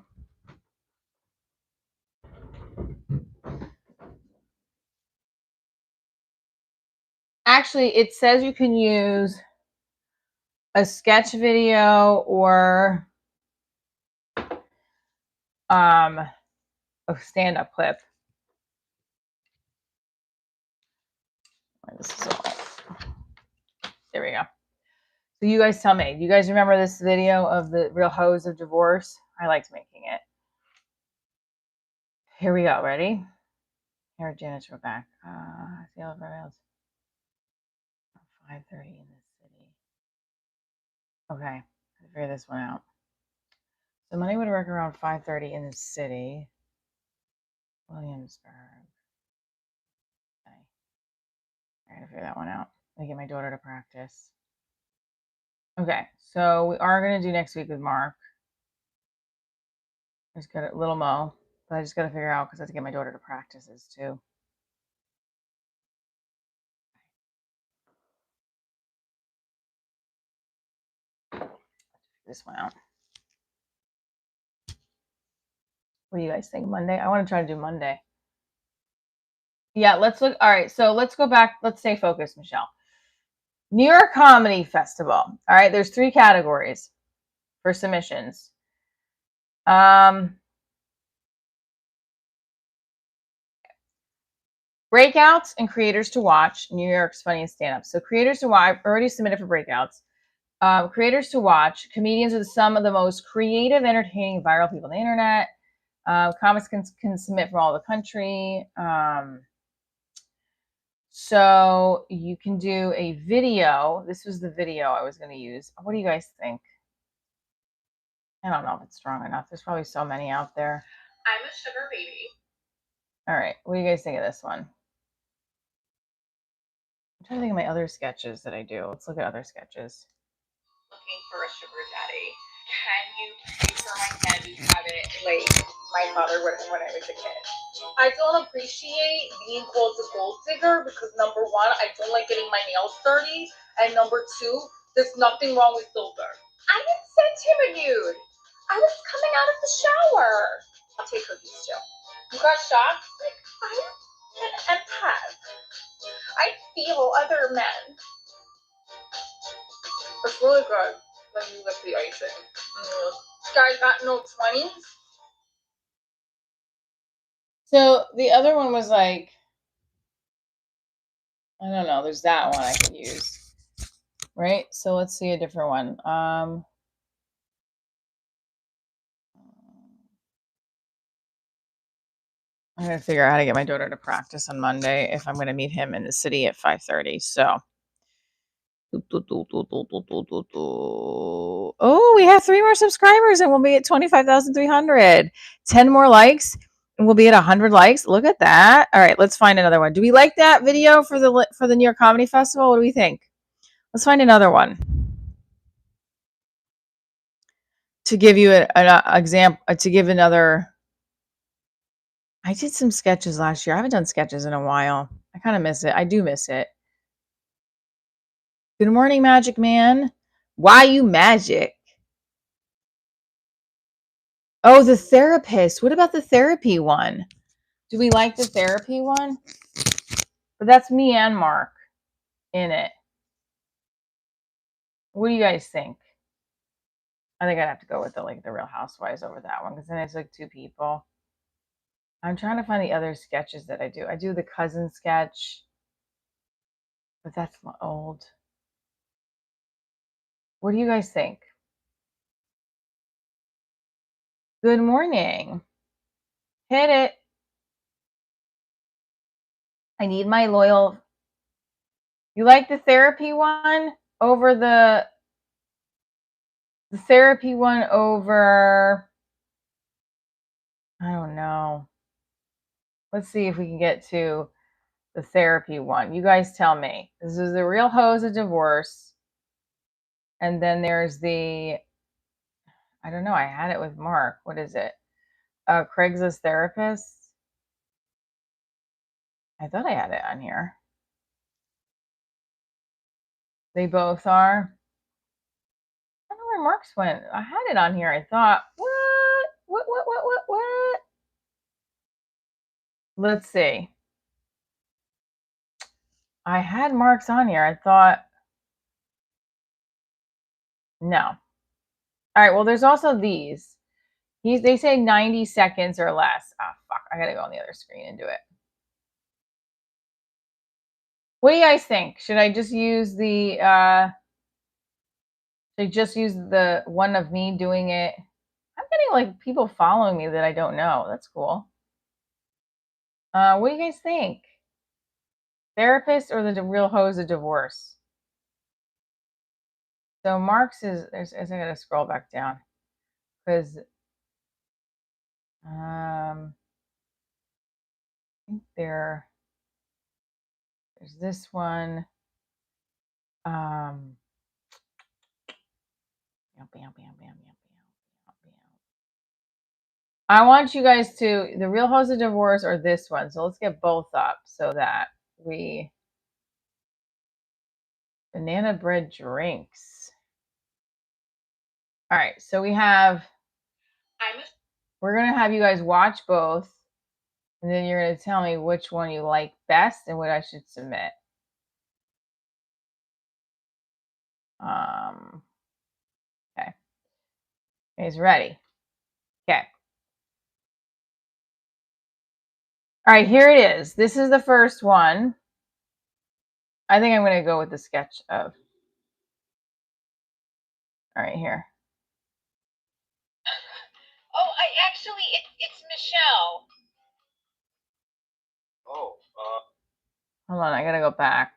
Actually, it says you can use a sketch video or a stand-up clip. This is all. There we go. So you guys tell me. Do you guys remember this video of the Real Hoes of Divorce? I liked making it. Here we go. Ready? Here, Janet's back. See all of our emails. 5:30 in the city. Okay, let's figure this one out. So Monday would work around 5:30 in the city. Williamsburg. Okay. I gotta figure that one out. Let me get my daughter to practice. Okay, so we are gonna do next week with Mark. I just got a little mo, but I just gotta figure out because I have to get my daughter to practices too. This one out. What do you guys think? Monday? I want to try to do Monday. Yeah, let's look. All right, so let's go back. Let's stay focused, Michelle. New York Comedy Festival. All right, there's 3 categories for submissions. Breakouts and creators to watch. New York's Funniest Stand-Up. So creators to watch. I've already submitted for breakouts. Creators to watch. Comedians are some of the most creative, entertaining, viral people on the internet. Comics can submit from all the country. So you can do a video. This was the video I was going to use. What do you guys think? I don't know if it's strong enough. There's probably so many out there.
I'm a sugar baby.
All right. What do you guys think of this one? I'm trying to think of my other sketches that I do. Let's look at other sketches.
Looking for a sugar daddy. Can you pay for my candy habit like my father would when I was a kid? I don't appreciate being called a gold digger because number 1, I don't like getting my nails dirty, and number 2, there's nothing wrong with silver. I didn't send him a nude. I was coming out of the shower. I'll take cookies too. You got shocked? Like, I'm an empath. I feel other men. It's really good when you lick the icing. This guy got no 20s.
So the other one was like, I don't know. There's that one I could use, right? So let's see a different one. I'm gonna figure out how to get my daughter to practice on Monday if I'm gonna meet him in the city at 5:30. So. Oh, we have 3 more subscribers and we'll be at 25,300. 10 more likes and we'll be at 100 likes. Look at that. All right, let's find another one. Do we like that video for the New York Comedy Festival? What do we think? Let's find another one. To give you an example, to give another. I did some sketches last year. I haven't done sketches in a while. I kind of miss it. I do miss it. Good morning, Magic Man. Why you magic? Oh, the therapist. What about the therapy one? Do we like the therapy one? But that's me and Mark in it. What do you guys think? I think I'd have to go with the Real Housewives over that one because then it's like 2 people. I'm trying to find the other sketches that I do. I do the cousin sketch, but that's old. What do you guys think? Good morning. Hit it. I need my loyal. You like the therapy one over the therapy one over, I don't know. Let's see if we can get to the therapy one. You guys tell me. This is the Real Hoes of Divorce. And then there's the, I don't know, I had it with Mark. What is it? Craigslist Therapist. I thought I had it on here. They both are. I don't know where Mark's went. I had it on here. I thought, what? Let's see. I had Mark's on here. I thought, No. All right. Well, there's also these. They say 90 seconds or less. Ah, fuck. I gotta go on the other screen and do it. What do you guys think? Should I just use the one of me doing it? I'm getting like people following me that I don't know. That's cool. What do you guys think? Therapist or the real hose of divorce? So Mark's is I gotta scroll back down because I think there's this one. Bam, bam, bam, bam, bam, bam, bam. I want you guys to the real hose of divorce or this one. So let's get both up so that we banana bread drinks. All right, so we have. We're gonna have you guys watch both, and then you're gonna tell me which one you like best and what I should submit. Okay. He's ready. Okay. All right, here it is. This is the first one. I think I'm gonna go with the sketch of. All right, here.
Oh, it's Michelle.
Oh,
Hold on, I gotta go back.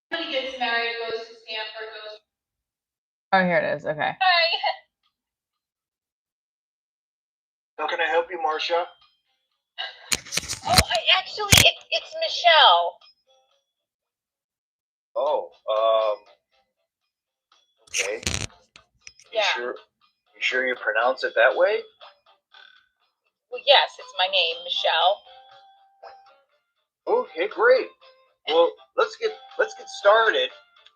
He gets married, goes to Stanford, goes.
Oh, here it is. Okay.
Hi.
how can I help you, Marcia?
Oh, it's Michelle.
Oh, okay. You
Yeah.
sure you pronounce it that way?
Well, yes, it's my name, Michelle.
Okay, great. Well, let's get started.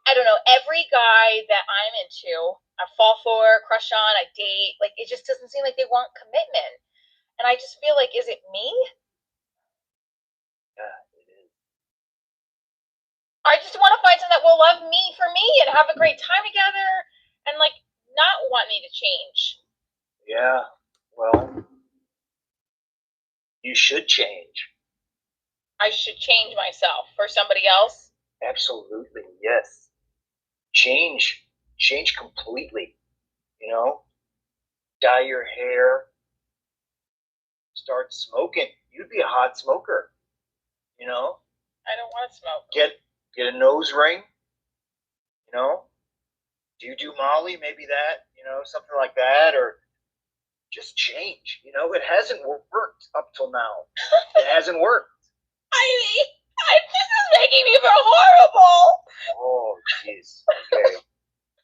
I don't know, every guy that I'm into, I fall for, crush on, I date, like, it just doesn't seem like they want commitment. And I just feel like, is it me?
Yeah, it is.
I just want to find someone that will love me for me and have a great time together and, like, not want me to change.
Yeah, well, you should change.
I should change myself for somebody else.
Absolutely, yes. Change completely. You know, dye your hair, start smoking. You'd be a hot smoker. You know,
I don't want to smoke.
get a nose ring. You know, do you do Molly? Maybe that. You know, something like that, or just change. You know, it hasn't worked up till now. It hasn't worked.
This is making me feel horrible.
Oh, jeez. Okay.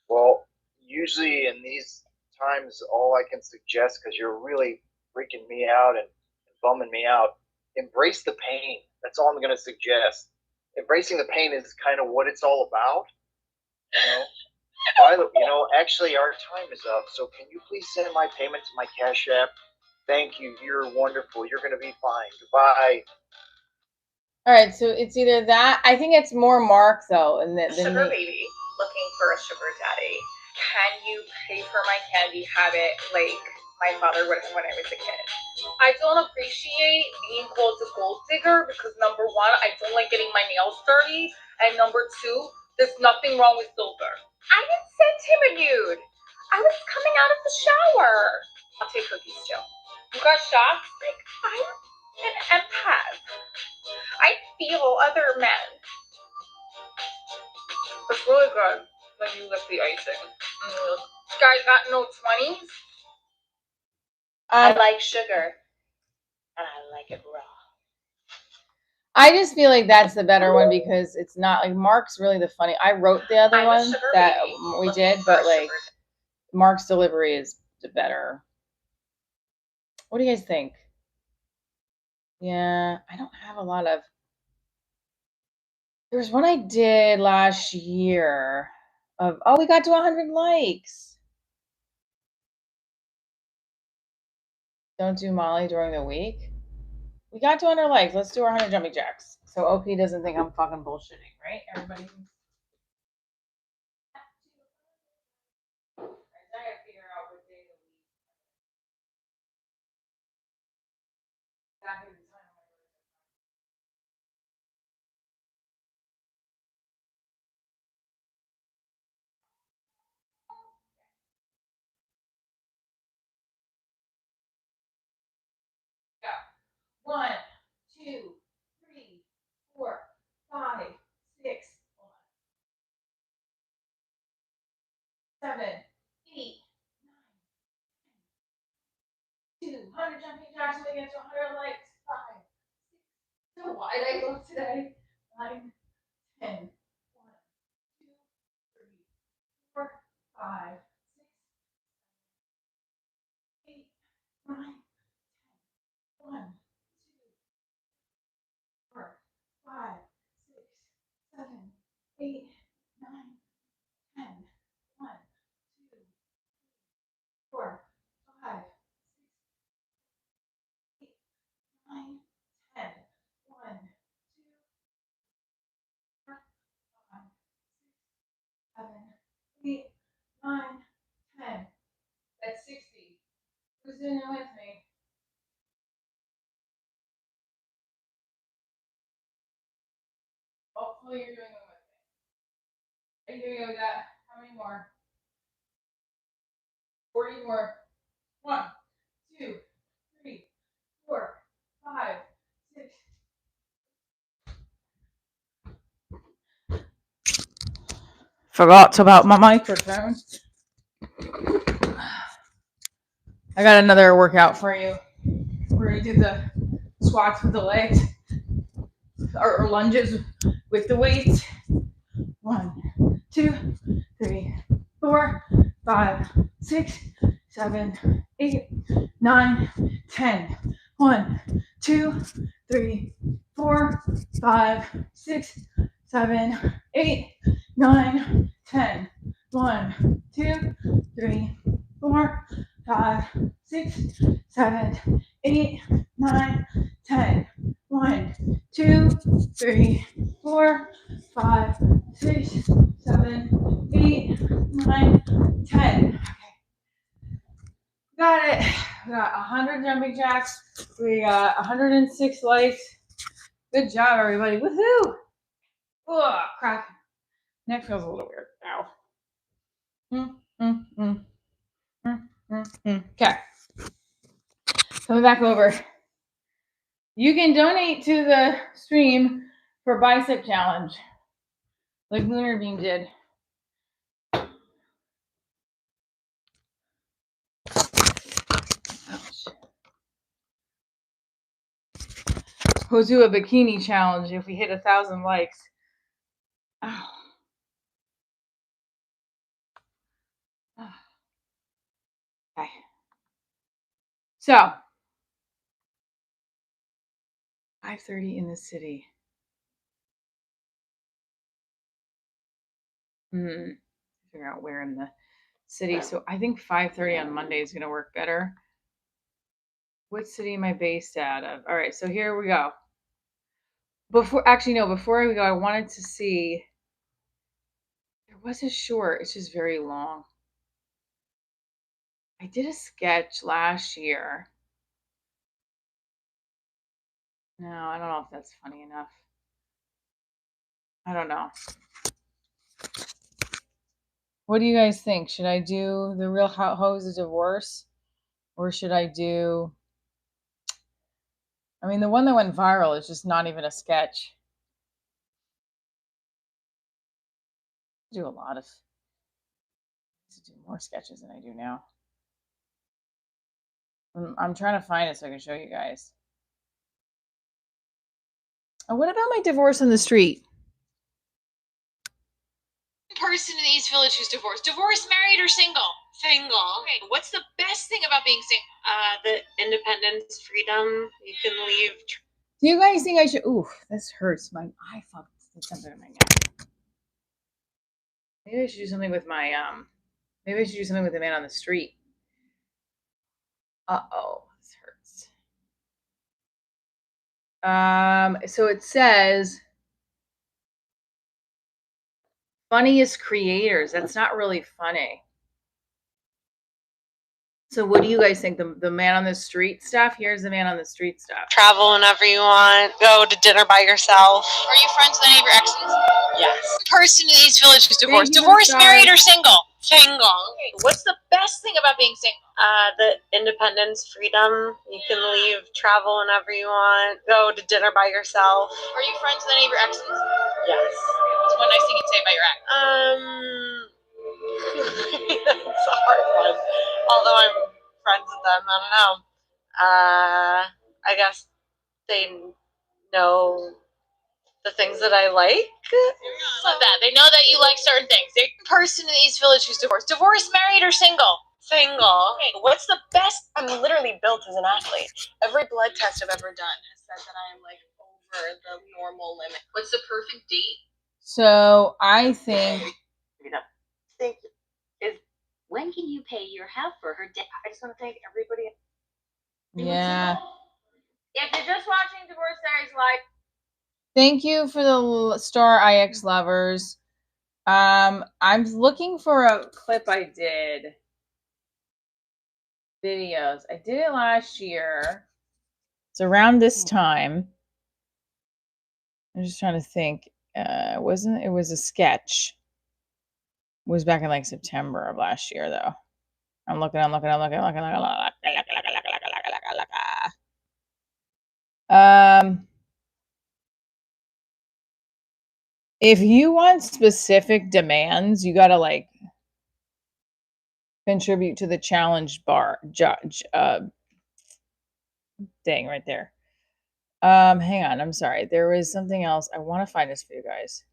Well, usually in these times, all I can suggest, because you're really freaking me out and bumming me out, embrace the pain. That's all I'm going to suggest. Embracing the pain is kind of what it's all about. You know, actually, our time is up. So can you please send my payment to my Cash App? Thank you. You're wonderful. You're going to be fine. Goodbye.
All right, so it's either that. I think it's more Mark though, and then
Sugar baby looking for a sugar daddy. Can you pay for my candy habit like my father would when I was a kid? I don't appreciate being called a gold digger because number one, I don't like getting my nails dirty, and number two, there's nothing wrong with silver. I didn't send him a nude. I was coming out of the shower. I'll take cookies too. You got shocked? Like, I'm an empath. I feel other men. It's really good when you lift the icing. Guys got no 20s? I like sugar. And I like it raw.
I just feel like that's the better one because it's not like Mark's really the funny. I wrote the other one that we did, but like Mark's delivery is the better. What do you guys think? Yeah, I don't have a lot of. There was one I did last year of, oh, we got to 100 likes. Don't do Molly during the week. We got to 100 likes. Let's do our 100 jumping jacks. So OP doesn't think I'm fucking bullshitting, right? Everybody. 1, 2, 3, 4, 5, 6, 7, 8, 9, 2, 100 jumping jacks when we get to 100 likes. 5, 6. So wide I look today. 9, 10. 1, 2, 3, 4, 5, 6, 8, 9, 10. 1, 2, 4, 5, 6, 7, 8, 9, 10. 1, 2, 4, 5, 6, 8, 9, 10. 1, 2, 4, 5, 6, 7, 8, 9, 10. That's 60. Who's doing it with me? Hopefully you're doing it with me. Are you doing it with that? How many more? 40 more. 1, 2, 3, 4, 5, 6. Forgot about my microphone. I got another workout for you. We're gonna do the squats with the legs or lunges with the weights. 1, 2, 3, 4, 5, 6, 7, 8, 9, 10. 1, 2, 3, 4, 5, 6, 7, 8, 9, 10. 1, 2, 3, 4, 5, 6, 7, 8, 9, 10. 1, 2, 3, 4, 5, 6, 7, 8, 9, 10. Got it. We got 100 jumping jacks. We got 106 likes. Good job, everybody. Woohoo! Ugh, crap. Neck feels a little weird. Ow. Okay. Coming back over. You can donate to the stream for bicep challenge, like Lunar Beam did. We'll do a bikini challenge if we hit 1,000 likes. Oh. Okay. So, 5:30 in the city. Figure out where in the city. So I think 5:30 on Monday is going to work better. What city am I based out of? All right, so here we go. Before we go, I wanted to see. There was a short. It's just very long. I did a sketch last year. No, I don't know if that's funny enough. I don't know. What do you guys think? Should I do The Real Hoes of Divorce? Or should I do... I mean, the one that went viral is just not even a sketch. I do a lot of... I do more sketches than I do now. I'm trying to find it so I can show you guys. Oh, what about my divorce in the street?
Person in the East Village who's divorced. Divorced, married, or single? Single. Okay. What's the best thing about being single? The independence, freedom. You can leave.
Do you guys think I should... Ooh, this hurts. My iPhone did something to my neck. Maybe I should do something with my... Maybe I should do something with the man on the street. Uh-oh. This hurts. So it says... Funniest creators. That's not really funny. So what do you guys think? The man on the street stuff? Here's the man on the street stuff.
Travel whenever you want. Go to dinner by yourself. Are you friends with any of your exes? Yes. Person in the East Village who's divorced. Divorced, married, or single? Single. Okay, what's the best thing about being single? The independence, freedom. You can leave, travel whenever you want, go to dinner by yourself. Are you friends with any of your exes? Yes. What's one nice thing you'd say about your ex? That's a hard one. Although I'm friends with them, I don't know. I guess they know the things that I like. I love that. They know that you like certain things. The person in the East Village who's divorced. Divorced, married, or single? Single. Okay, what's the best? I'm literally built as an athlete. Every blood test I've ever done has said that I am like over the normal limit. What's the perfect date?
So I think
Thank you. When can you pay your half for her debt? I just want to thank everybody.
yeah.
If you're just watching Divorce Diaries Live,
Thank you for the Star IX lovers. I'm looking for a clip I did. Videos. I did it last year. It's around this time. I'm just trying to think. It was a sketch. It was back in like September of last year though. I'm looking. If you want specific demands, you gotta like contribute to the challenge bar judge thing right there. Hang on, I'm sorry. There was something else. I want to find this for you guys.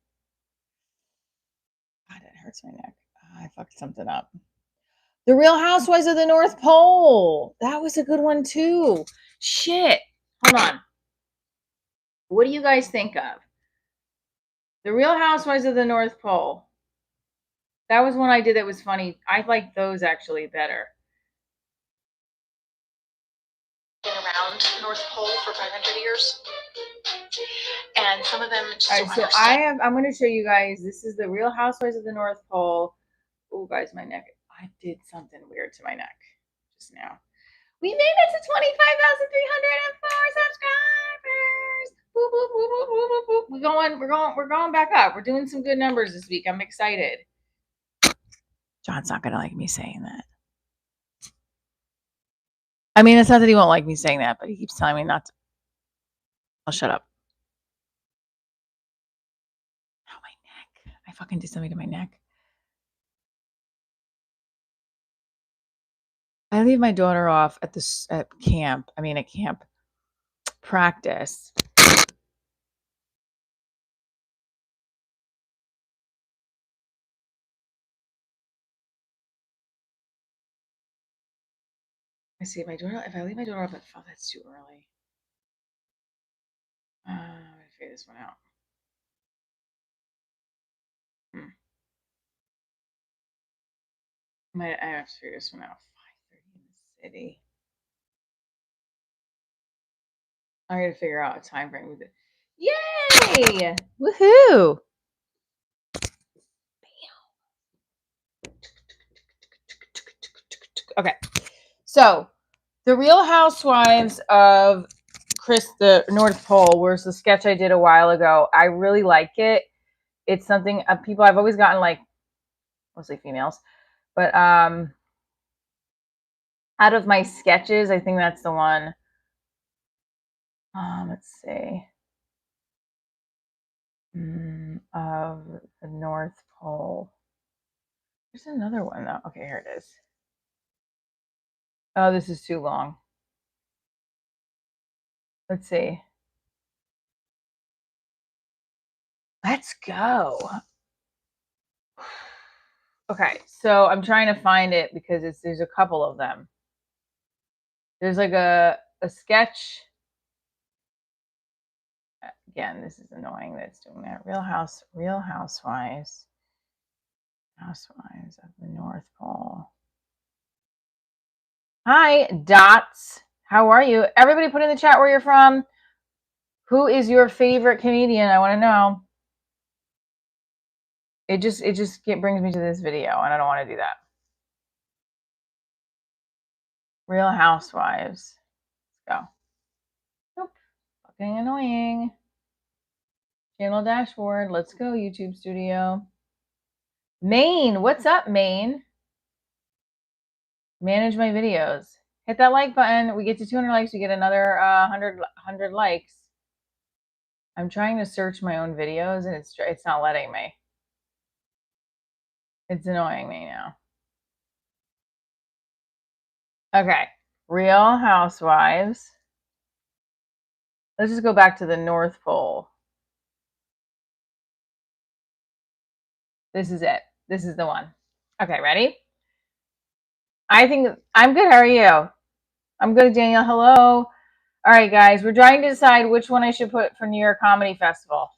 God, it hurts my neck. I fucked something up. The Real Housewives of the North Pole. That was a good one too. Shit. Hold on. What do you guys think of? The Real Housewives of the North Pole. That was one I did that was funny. I like those actually better.
Been around the North Pole for 500 years. And some of them just
All right, so I'm going to show you guys. This is the Real Housewives of the North Pole. Oh, guys, my neck. I did something weird to my neck just now. We made it to 25,304 subscribers. Boop, boop, boop, boop, boop, boop, boop. We're going back up. We're doing some good numbers this week. I'm excited. John's not going to like me saying that. I mean, it's not that he won't like me saying that, but he keeps telling me not to. I'll shut up. Oh, my neck. I fucking did something to my neck. I leave my daughter off at camp practice. I see if I leave my daughter off at 5, that's too early. I'm gonna figure this one out. I have to figure this one out. 5:30 in the city. I gotta figure out a time frame with it. Yay! Woohoo! Okay, so the Real Housewives of the North Pole was the sketch I did a while ago. I really like it. It's something people I've always gotten like mostly females, but out of my sketches, I think that's the one. Let's see. Of the North Pole. There's another one though. Okay, here it is. Oh, this is too long. Let's see. Let's go. Okay, so I'm trying to find it because there's a couple of them. There's like a sketch. Again, this is annoying that it's doing that. Real Housewives of the North Pole. Hi, Dots. How are you? Everybody put in the chat where you're from. Who is your favorite comedian? I want to know. It just brings me to this video, and I don't want to do that. Real Housewives. Let's go. Nope. Fucking annoying. Channel dashboard. Let's go, YouTube studio. Maine, what's up, Maine? Manage my videos. Hit that like button. We get to 200 likes. We get another 100 likes. I'm trying to search my own videos, and it's not letting me. It's annoying me now. Okay. Real Housewives. Let's just go back to the North Pole. This is it. This is the one. Okay, ready? I think I'm good. How are you? I'm good, Daniel. Hello. All right, guys. We're trying to decide which one I should put for New York Comedy Festival.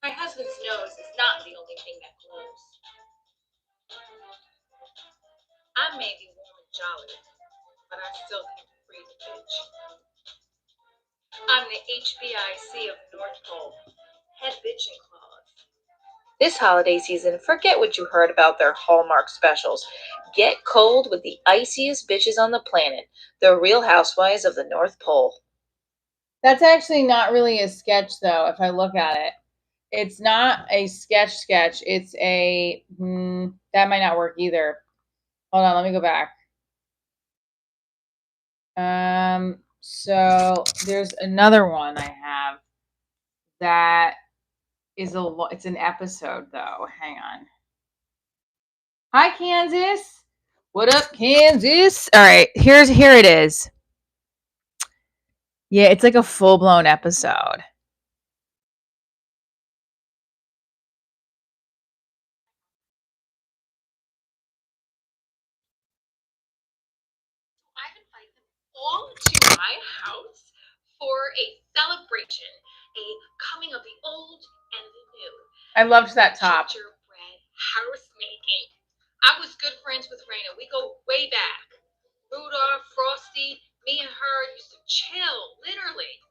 My husband's nose is not the only thing that glows. I may be warm and jolly, but I still can breathe a bitch. I'm the HBIC of North Pole, head bitching clause. This holiday season, forget what you heard about their Hallmark specials. Get cold with the iciest bitches on the planet, the Real Housewives of the North Pole.
That's actually not really a sketch, though, if I look at it. It's not a sketch. It's a... that might not work either. Hold on, let me go back. So there's another one I have that is it's an episode, though. Hang on. Hi, Kansas. What up, Kansas? All right, here it is. Yeah, it's like a full-blown episode.
I invite them all to my house for a celebration, a coming of the old and the new.
I loved that top.
Gingerbread house making. I was good friends with Raina. We go way back. Rudolph, Frosty, me and her used to chill, literally.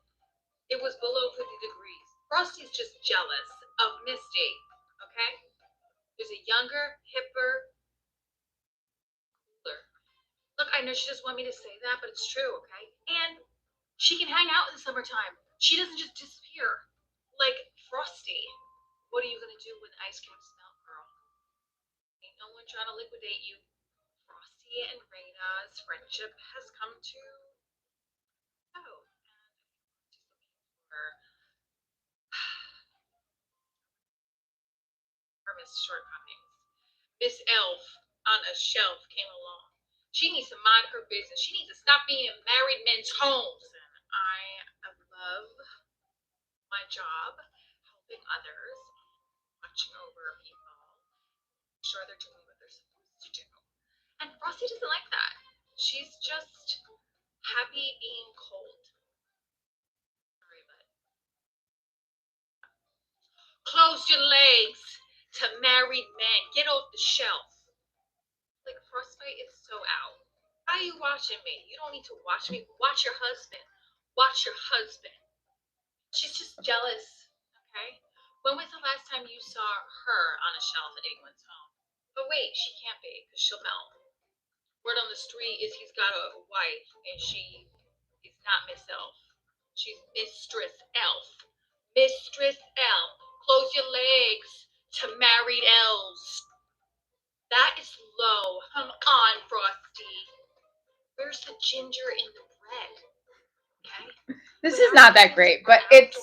It was below 50 degrees. Frosty's just jealous of Misty, okay? There's a younger, hipper, cooler. Look, I know she doesn't want me to say that, but it's true, okay? And she can hang out in the summertime. She doesn't just disappear. Like Frosty. What are you gonna do when ice caps melt, girl? Ain't no one trying to liquidate you. Frosty and Raina's friendship has come to Miss Shortcomings. Miss Elf on a shelf came along. She needs to mind her business. She needs to stop being in married men's homes. And I love my job, helping others, watching over people, making sure they're doing what they're supposed to do. And Frosty doesn't like that. She's just happy being cold. Sorry, but close your legs to married men. Get off the shelf. Like, frostbite is so out. Why are you watching me? You don't need to watch me. Watch your husband. Watch your husband. She's just jealous, okay? When was the last time you saw her on a shelf at anyone's home? But wait, she can't be, because she'll melt. Word on the street is he's got a wife, and she is not Miss Elf. She's Mistress Elf. Mistress Elf. Close your legs to married elves. That is low. Come on, Frosty. Where's the ginger in the bread? Okay?
This is not that great, but it's...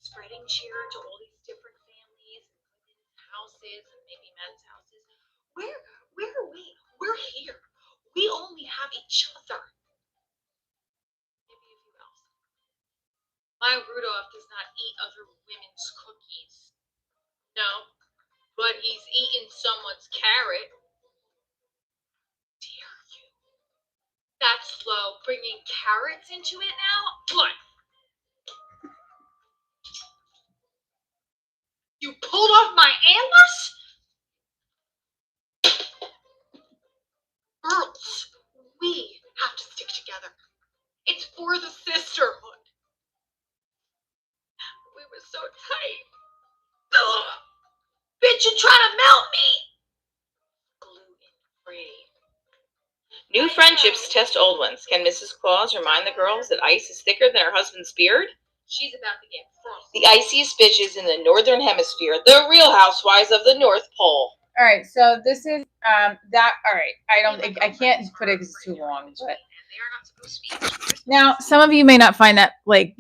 Spreading cheer to all these different families, women's houses, and maybe men's houses. Where are we? We're here. We only have each other. Maybe a few else. My Rudolph does not eat other women's cookies. No. But he's eating someone's carrot. Dare you? That's low. Bringing carrots into it now? What? You pulled off my antlers? Girls, we have to stick together. It's for the sisterhood. We were so tight. Ugh. Bitch, you trying to melt me? Gluten-free. New friendships test old ones. Can Mrs. Claus remind the girls that ice is thicker than her husband's beard? She's about to get frosty. The iciest bitches in the northern hemisphere, the Real Housewives of the North Pole.
All right, so this is that. All right, I can't put it because it's too long. But now some of you may not find that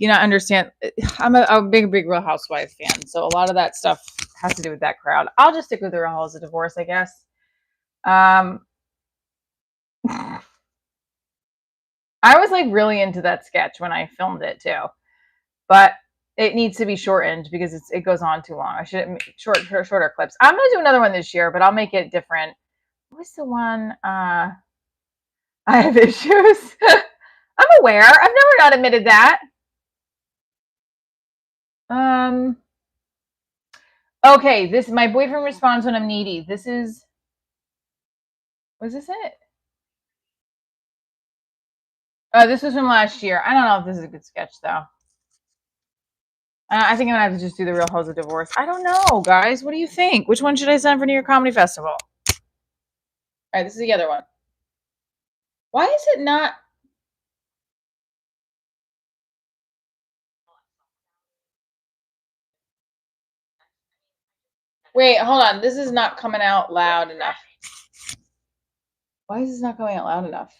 understand. I'm a big Real Housewives fan, so a lot of that stuff has to do with that crowd. I'll just stick with the Real Housewives of Divorce, I guess. I was like really into that sketch when I filmed it too, but it needs to be shortened because it goes on too long. I should shorter clips. I'm gonna do another one this year, but I'll make it different. What's the one? I have issues. I'm aware. I've never not admitted that. Okay, this my boyfriend responds when I'm needy. This is. Was this it? This was from last year. I don't know if this is a good sketch though. I think I'm gonna have to just do the Real Housewives of Divorce. I don't know, guys. What do you think? Which one should I send for New York Comedy Festival? All right, this is the other one. Why is it not? Wait, hold on. This is not coming out loud enough. Why is this not coming out loud enough?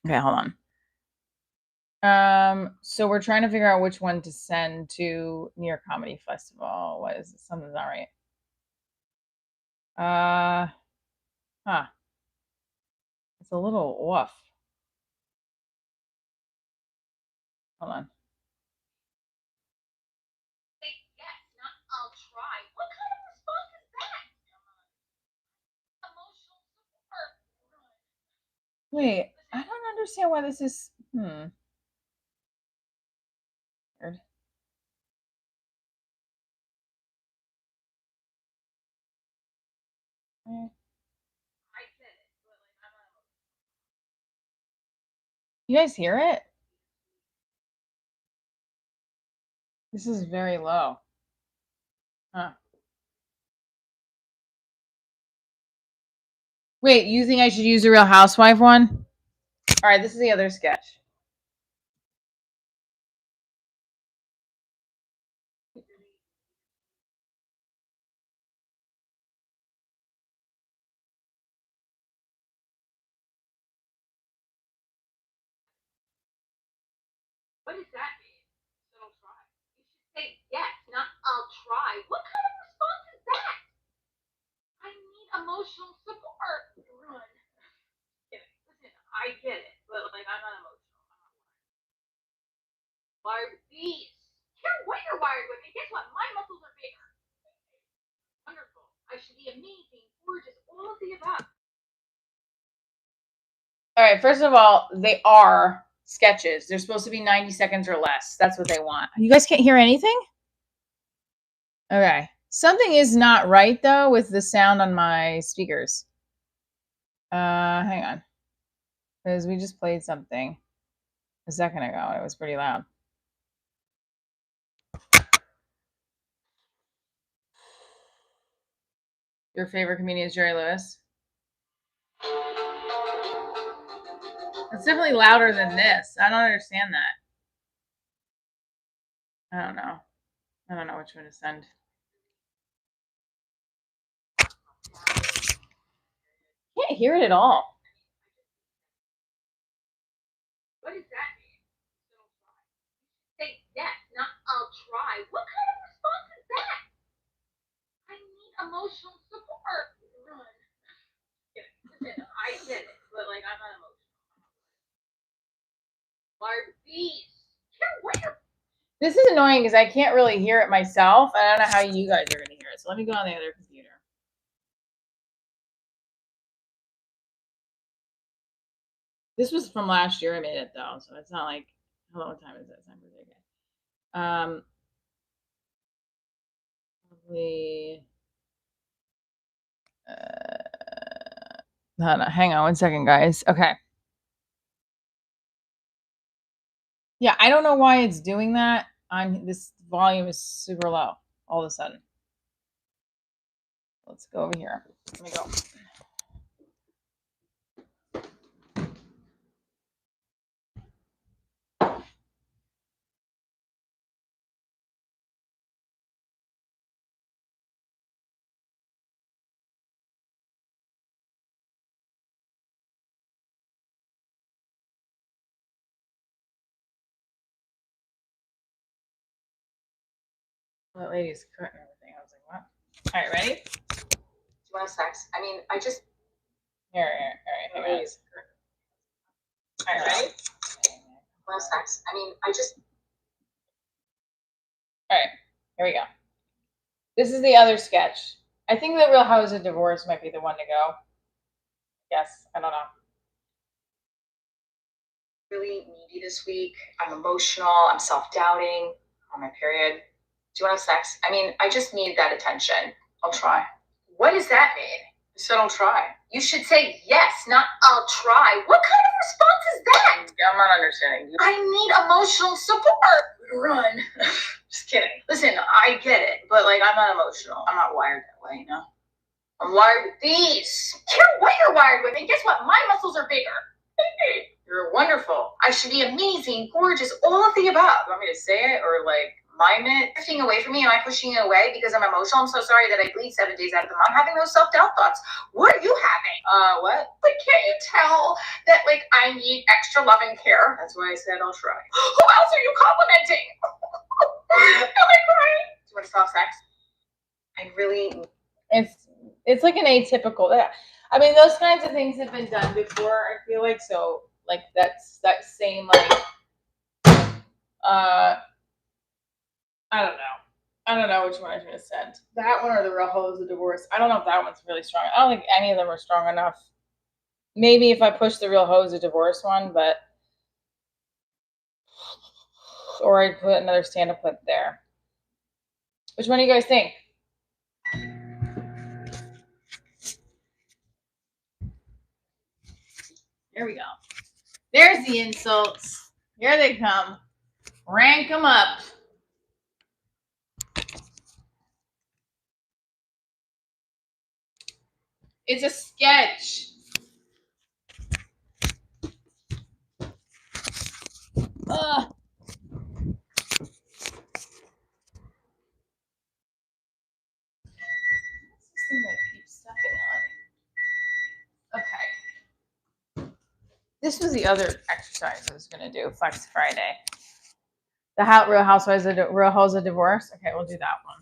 Okay, hold on. So we're trying to figure out which one to send to New York Comedy Festival. What is it? Something's not right. It's a little off. Hold on.
Yes, not I'll try. What kind of response is that? Emotional support.
Wait, I don't understand why this is. Weird. You guys hear it? This is very low. Huh. Wait, you think I should use the Real Housewife one? All right, this is the other sketch.
What does that mean? I'll try. You should say yes, not I'll try. What kind of response is that? I need emotional support. Run. Listen, I get it, but I'm not emotional. Wired beast. Care what you're wired with, and guess what? My muscles are bigger. Wonderful. I should be amazing, gorgeous, all of the above.
All right, first of all, they are sketches. They're supposed to be 90 seconds or less. That's what they want. You guys can't hear anything? Okay. Something is not right though with the sound on my speakers. Hang on. Because we just played something a second ago and it was pretty loud. Your favorite comedian is Jerry Lewis? It's definitely louder than this. I don't understand that. I don't know. I don't know which one to send. Can't hear it at all.
What does that mean? Say yes, not I'll try. What kind of response is that? I need emotional support. Run. Listen, I get it, but I'm not emotional. Wired beast. Care what you're.
This is annoying because I can't really hear it myself. I don't know how you guys are going to hear it. So let me go on the other computer. This was from last year. I made it though, so it's not like. Hold on, what time is it? It's time for the day. Probably. Hang on 1 second, guys. Okay. Yeah, I don't know why it's doing that. This volume is super low all of a sudden. Let's go over here. Let me go. That lady's cutting everything. I was like, what? All right, ready?
Do you want sex? I mean, I just.
Here, all right, hang on. All right, ready?
Want sex? I mean, I just.
All right, here we go. This is the other sketch. I think the Real Housewives of Divorce might be the one to go. Yes, I don't know.
Really needy this week. I'm emotional. I'm self-doubting. On my period. Do you want to have sex? I mean, I just need that attention. I'll try. What does that mean? You said I'll try. You should say yes, not I'll try. What kind of response is that?
I'm not understanding.
I need emotional support. Run. Just kidding. Listen, I get it, but like I'm not emotional. I'm not wired that way, you know? I'm wired with these. I care what you're wired with, and guess what? My muscles are bigger. You're wonderful. I should be amazing, gorgeous, all of the above. You want me to say it or like mime it? Drifting away from me, am I pushing you away because I'm emotional? I'm so sorry that I bleed 7 days out of the month. I'm having those self-doubt thoughts. What are you having? What? Like, can't you tell that like I need extra love and care? That's why I said I'll try. Who else are you complimenting? Am I crying? Do you want to stop sex? I really.
It's like an atypical. I mean, those kinds of things have been done before. I feel like so. Like that's that same like. I don't know which one I should have sent. That one or the Real Housewives of Divorce. I don't know if that one's really strong. I don't think any of them are strong enough. Maybe if I push the Real Housewives of Divorce one, but or I'd put another stand-up clip there. Which one do you guys think? Here we go. There's the insults. Here they come. Rank them up. It's a sketch. Ugh. What's this thing that I keep stepping on? Okay. This was the other exercise I was going to do, Flex Friday. The Real Housewives of Real Housewives of Divorce. Okay, we'll do that one.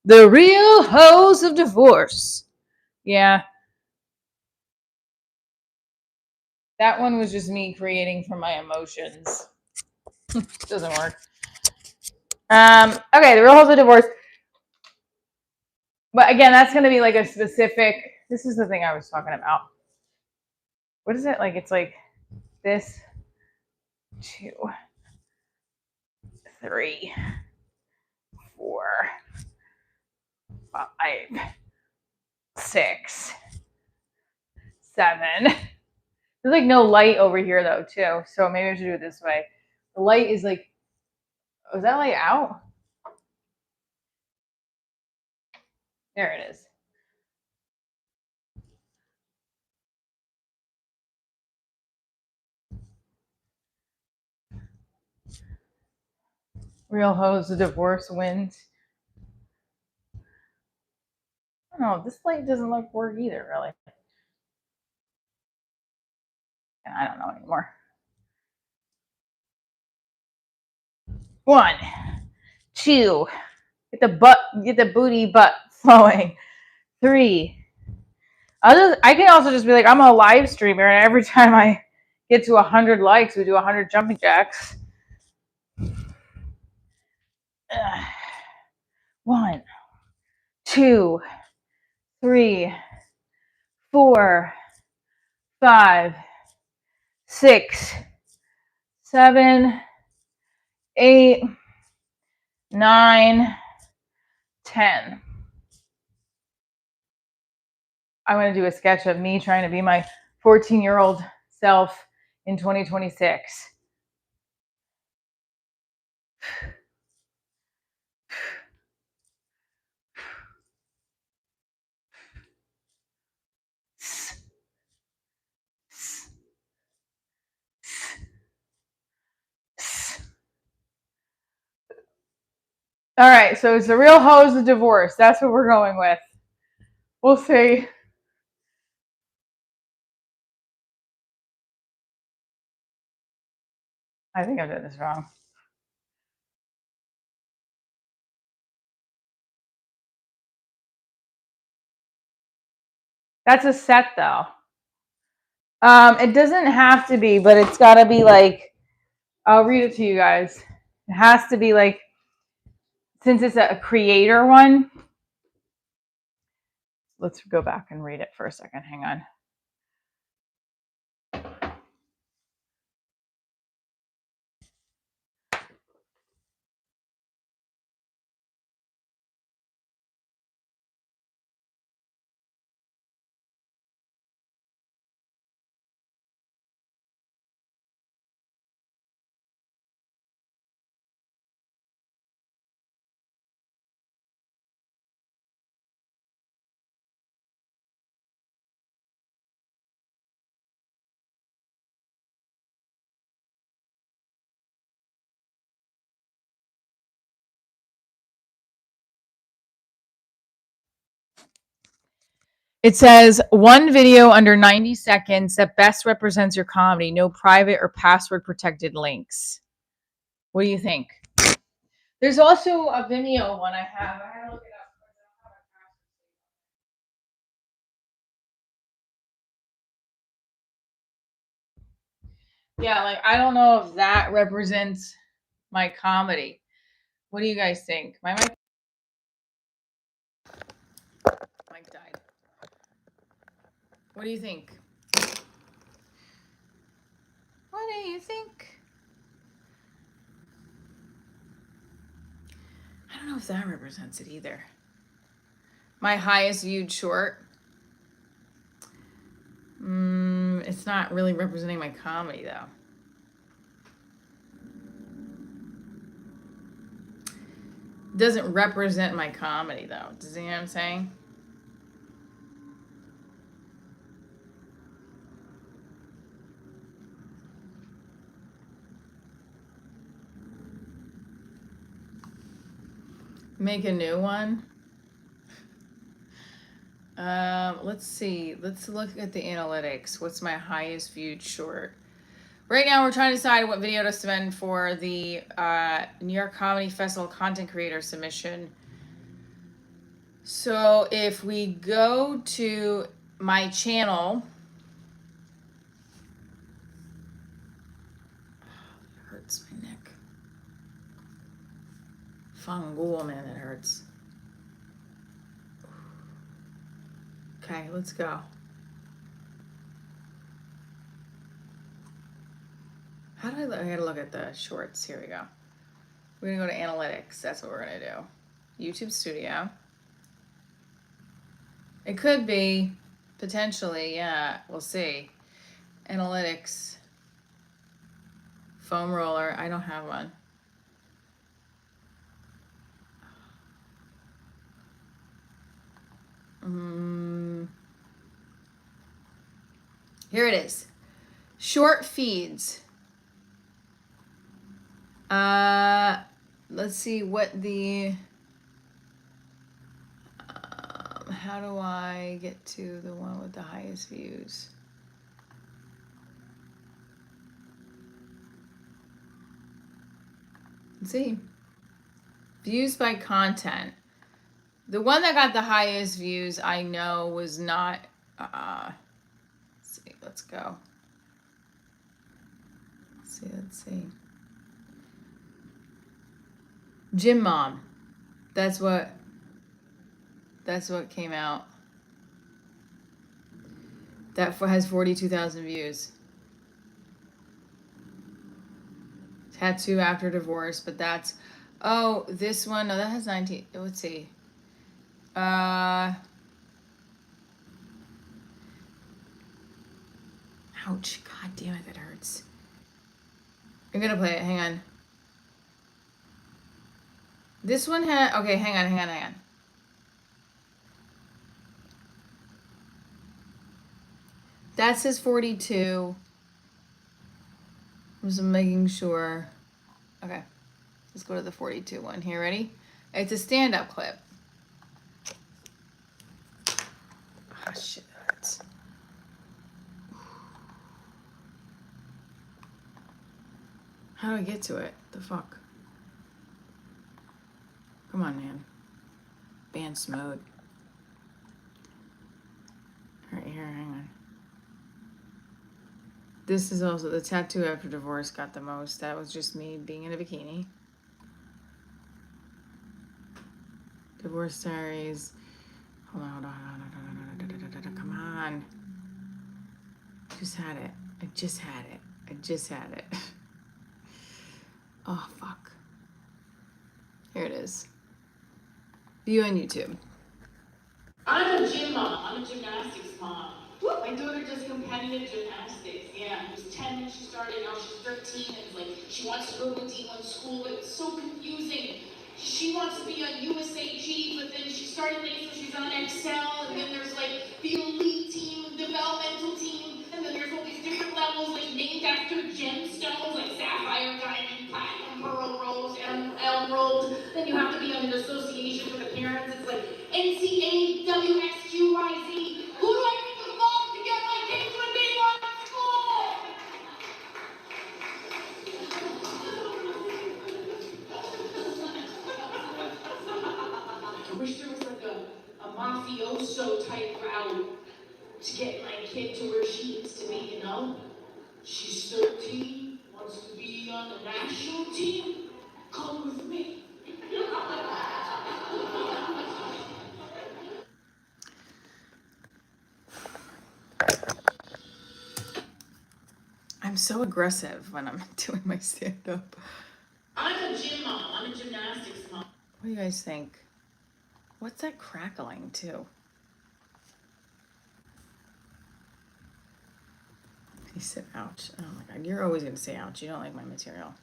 The Real Housewives of Divorce. Yeah. That one was just me creating from my emotions. Doesn't work. Okay, the Real Housewives of Divorce. But again, that's going to be like a specific. This is the thing I was talking about. What is it? Like, it's like this. 2, 3, 4, 5, 6, 7. There's like no light over here though, too. So maybe I should do it this way. The light is like, oh, is that light out? There it is. Real Housewives of Divorce wins. I don't know. This light doesn't look work either, really. I don't know anymore. 1, 2. Get the booty butt flowing. 3. I can also just be like, I'm a live streamer, and every time I get to 100 likes, we do 100 jumping jacks. 1, 2, 3, 4, 5, 6, 7, 8, 9, 10. I'm going to do a sketch of me trying to be my 14-year-old self in 2026. All right, so it's the Real Housewives of Divorce. That's what we're going with. We'll see. I think I'm doing this wrong. That's a set though. It doesn't have to be, but it's got to be like, I'll read it to you guys. It has to be like, since it's a creator one, let's go back and read it for a second. Hang on. It says one video under 90 seconds that best represents your comedy. No private or password protected links. What do you think? There's also a Vimeo one I have. I had to look it up. Yeah, like I don't know if that represents my comedy. What do you guys think? My mic died. What do you think? What do you think? I don't know if that represents it either. My highest viewed short. It's not really representing my comedy though. It doesn't represent my comedy though. Does you know what I'm saying? Make a new one. Let's see. Let's look at the analytics. What's my highest viewed short? Right now, we're trying to decide what video to spend for the New York Comedy Festival content creator submission. So if we go to my channel, it hurts my neck. Fungal, man, that hurts. Okay, let's go. How do I gotta look at the shorts. Here we go. We're gonna go to analytics. That's what we're gonna do. YouTube Studio. It could be, potentially, yeah, we'll see. Analytics. Foam roller, I don't have one. Here it is. Short feeds. Let's see what the, how do I get to the one with the highest views? Let's see. Views by content. The one that got the highest views, I know, was not, let's see, let's go. Let's see. Gym Mom. That's what came out. That has 42,000 views. Tattoo after divorce, but that's, oh, this one, no, that has 19, let's see. Ouch, god damn it, that hurts. I'm gonna play it, hang on. This one had, okay, hang on. That says 42. I'm just making sure. Okay, let's go to the 42 one here, ready? It's a stand-up clip. Oh, shit, that hurts. How do I get to it? The fuck? Come on, man. Advanced mode. Right here, hang on. This is also the tattoo after divorce got the most. That was just me being in a bikini. Divorce diaries. Hold on. Come on. Just had it. I just had it. Oh, fuck. Here it is. View on YouTube.
I'm a gym mom. I'm a gymnastics mom. My daughter does competitive gymnastics. Yeah, she was 10 when she started. Now she's 13, and it's like she wants to go to D1 school, but it's so confusing. She wants to be on USAG, but then she started late, so she's on Excel, and then there's like the elite team, developmental team, and then there's all these different levels, like named after gemstones, like sapphire, diamond, platinum, pearl, rose, emerald. Then you have to be on an association with the parents. It's like NCA, WXQYZ. Who do I need to love to get my kids to be one school? I wish there was like a mafioso type route to get my kid to where she needs to be, you know? She's 13, wants to be on the national team. Come with me.
I'm so aggressive when I'm doing my stand-up.
I'm a gym mom. I'm a gymnastics mom.
What do you guys think? What's that crackling too? He said, ouch. Oh my God, you're always gonna say ouch. You don't like my material.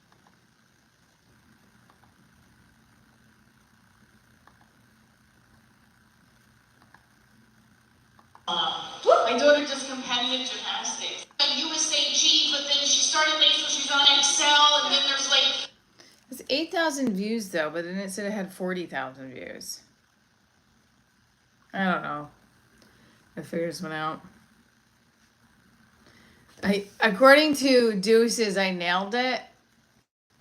My daughter does competitive gymnastics. USAG, but then she started late, so she's on Excel, and then there's like...
It's 8,000 views though, but then it said it had 40,000 views. I don't know. I figured this one out. According to Deuces, I nailed it.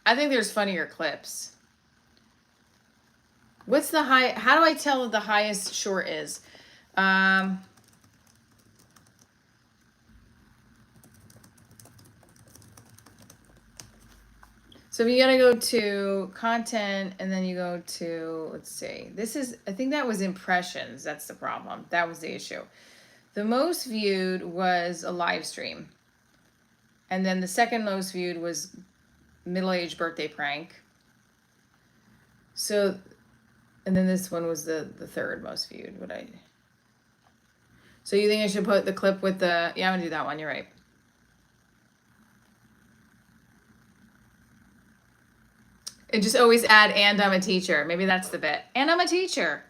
I think there's funnier clips. What's the high? How do I tell what the highest short is? So you gotta go to content and then you go to, let's see, this is, I think that was impressions. That's the problem. That was the issue. The most viewed was a live stream. And then the second most viewed was middle-aged birthday prank. So, and then this one was the third most viewed. So you think I should put the clip with the, yeah, I'm gonna do that one. You're right. And just always add, and I'm a teacher. Maybe that's the bit. And I'm a teacher.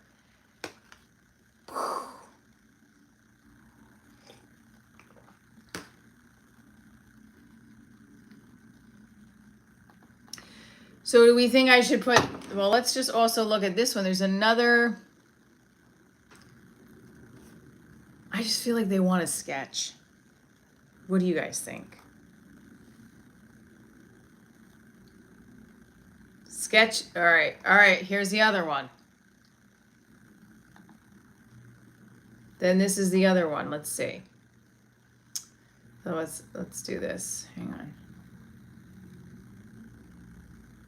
So do we think I should put, well, let's just also look at this one. There's another, I just feel like they want a sketch. What do you guys think? Sketch, all right, here's the other one. Then this is the other one, let's see. So let's do this, hang on.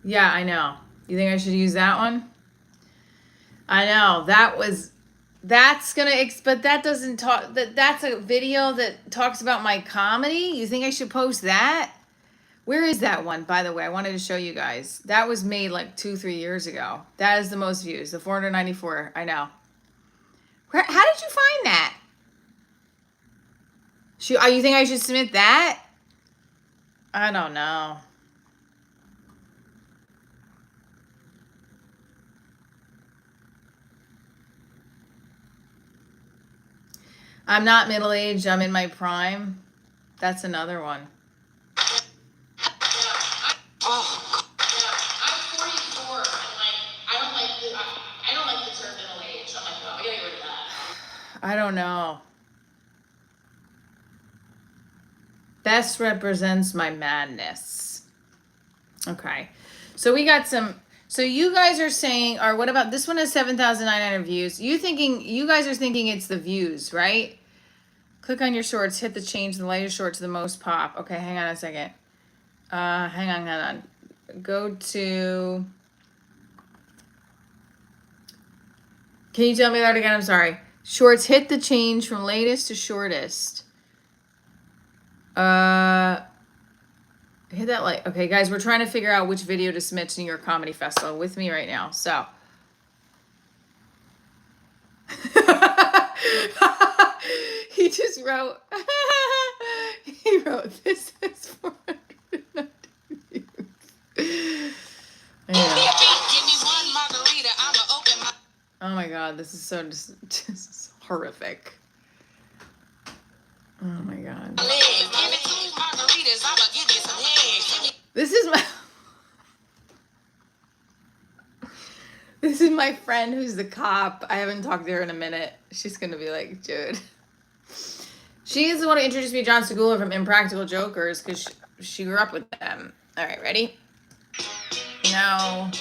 Yeah, I know. You think I should use that one? I know, that's gonna, but that doesn't talk, that's a video that talks about my comedy. You think I should post that? Where is that one, by the way? I wanted to show you guys. That was made like 2-3 years ago. That is the most views, the 494, I know. How did you find that? You think I should submit that? I don't know. I'm not middle-aged, I'm in my prime. That's another one.
Oh. Yeah, I'm 44, and like I don't like the term middle age. I'm like, oh, we gotta get rid of that.
I don't know. Best represents my madness. Okay. So we got some. So you guys are saying, or what about this one has 7,900 views? You guys are thinking it's the views, right? Click on your shorts, hit the change the latest short to the most pop. Okay, hang on a second. Hang on. Go to. Can you tell me that again? I'm sorry. Shorts, hit the change from latest to shortest. Hit that like. Okay, guys, we're trying to figure out which video to submit to New York Comedy Festival with me right now. So. He just wrote. He wrote this is 490 views. Oh my god, this is so just horrific. Oh my god. This is my This is my friend who's the cop. I haven't talked to her in a minute. She's gonna be like, dude. She is the one who introduced me to John Segula from Impractical Jokers because she grew up with them. All right, ready? Now.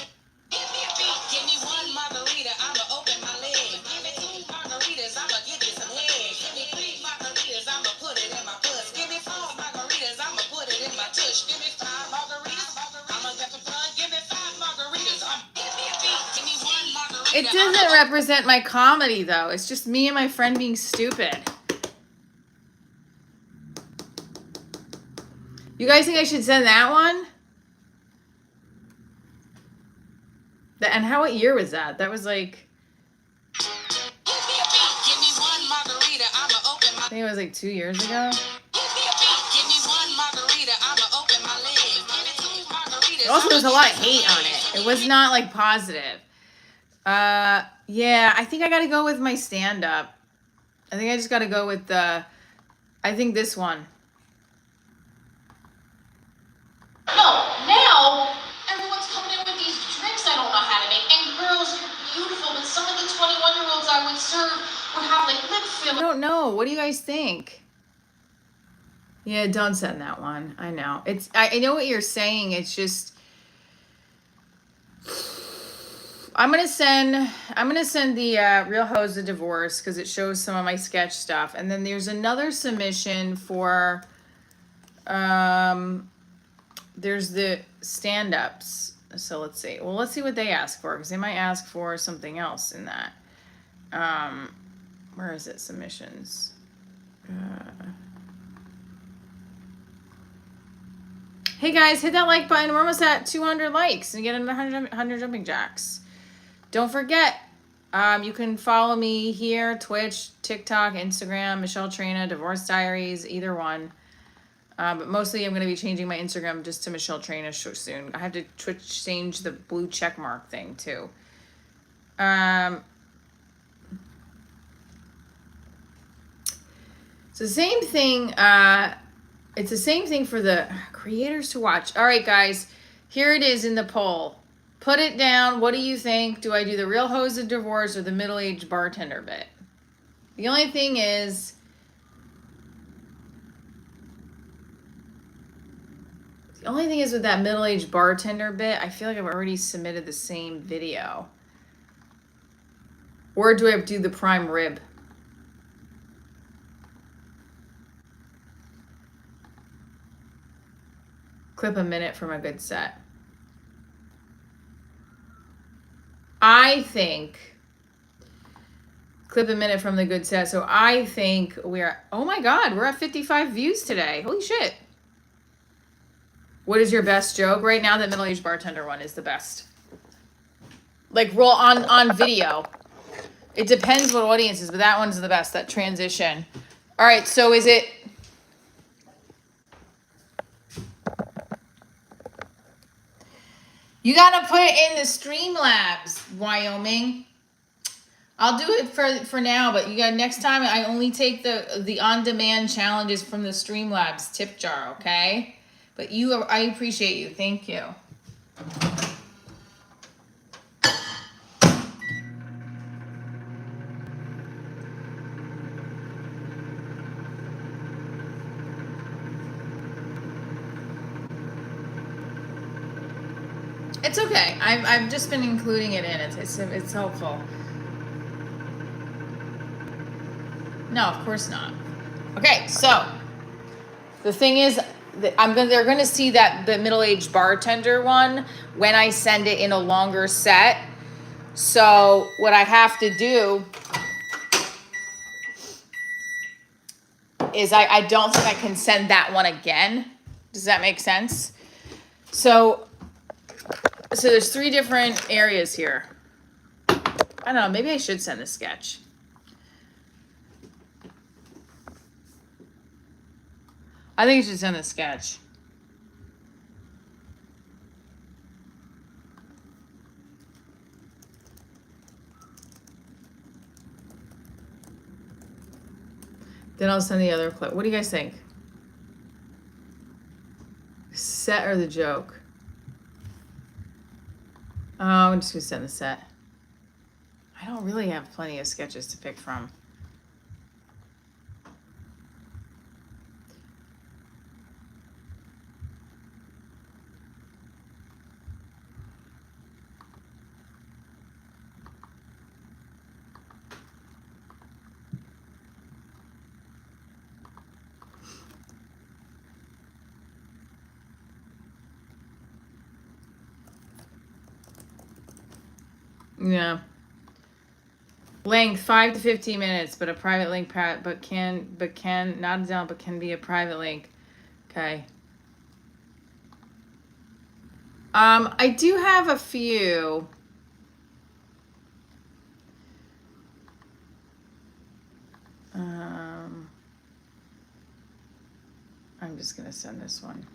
Give me one margarita, I'ma open my leg. Give me two margaritas, I'ma give you some head. Give me three margaritas, I'ma put it in my puss. Give me four margaritas, I'ma put it in my tush. Give me five margaritas, I'ma get the fun. Give me five margaritas, give me one margarita. It doesn't represent my comedy though. It's just me and my friend being stupid. You guys think I should send that one? And what year was that? That was like. I think it was like 2 years ago. Also, there's a lot of hate on it. It was not like positive. Yeah, I think I gotta go with my stand-up. I think I just gotta go with I think this one.
Now everyone's coming in with these drinks I don't know how to make. And girls, you're beautiful, but some of the 21-year-olds I would serve would have like lip filler.
I don't know. What do you guys think? Yeah, don't send that one. I know. I know what you're saying. It's just I'm gonna send the Real Hose of Divorce because it shows some of my sketch stuff. And then there's another submission for there's the stand-ups. So let's see. Well, let's see what they ask for because they might ask for something else in that. Where is it? Submissions. Hey guys, hit that like button. We're almost at 200 likes and get 100 jumping jacks. Don't forget, you can follow me here, Twitch, TikTok, Instagram, Michelle Trina, Divorce Diaries, either one. But mostly I'm going to be changing my Instagram just to Michelle Trina soon. I have to change the blue check mark thing too. It's the same thing. It's the same thing for the creators to watch. All right, guys, here it is in the poll. Put it down. What do you think? Do I do the Real Hose of Divorce or the middle-aged bartender bit? The only thing is, with that middle-aged bartender bit, I feel like I've already submitted the same video. Or do I have to do the prime rib? Clip a minute from a good set. I think clip a minute from the good set. So I think oh my God, we're at 55 views today. Holy shit. What is your best joke? Right now, that middle-aged bartender one is the best. Like roll on video. It depends what audience is, but that one's the best, that transition. All right, so is it... You gotta put it in the Streamlabs, Wyoming. I'll do it for now, but you got next time I only take the on-demand challenges from the Streamlabs tip jar, okay? But I appreciate you. Thank you. It's okay. I've just been including it in. It's helpful. No, of course not. Okay, so the thing is, they're gonna see that the middle-aged bartender one when I send it in a longer set. So what I have to do is I don't think I can send that one again. Does that make sense? So there's 3 different areas here. I don't know, maybe I should send the sketch. I think you should send the sketch. Then I'll send the other clip. What do you guys think? Set or the joke? Oh, I'm just gonna send the set. I don't really have plenty of sketches to pick from. Yeah. Length 5 to 15 minutes, but a private link but can not a down but can be a private link. Okay. I do have a few. I'm just gonna send this one.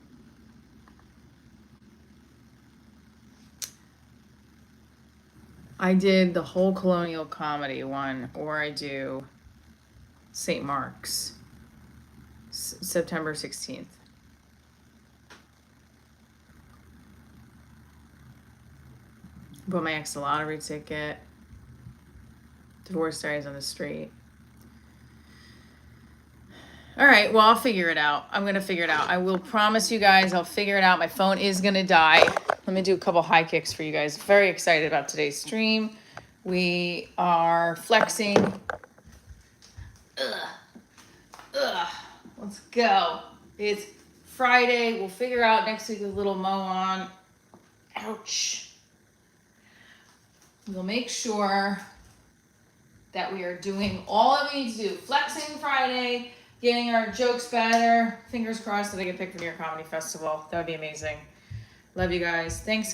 I did the whole colonial comedy one, or I do St. Mark's, September 16th. Bought my ex a lottery ticket. Divorce diaries on the street. All right, well, I'll figure it out. I'm gonna figure it out. I will promise you guys I'll figure it out. My phone is gonna die. Let me do a couple high kicks for you guys. Very excited about today's stream. We are flexing. Let's go. It's Friday. We'll figure out next week with a little mow on. Ouch. We'll make sure that we are doing all that we need to do. Flexing Friday, getting our jokes better. Fingers crossed that I get picked for New York Comedy Festival. That would be amazing. Love you guys. Thanks.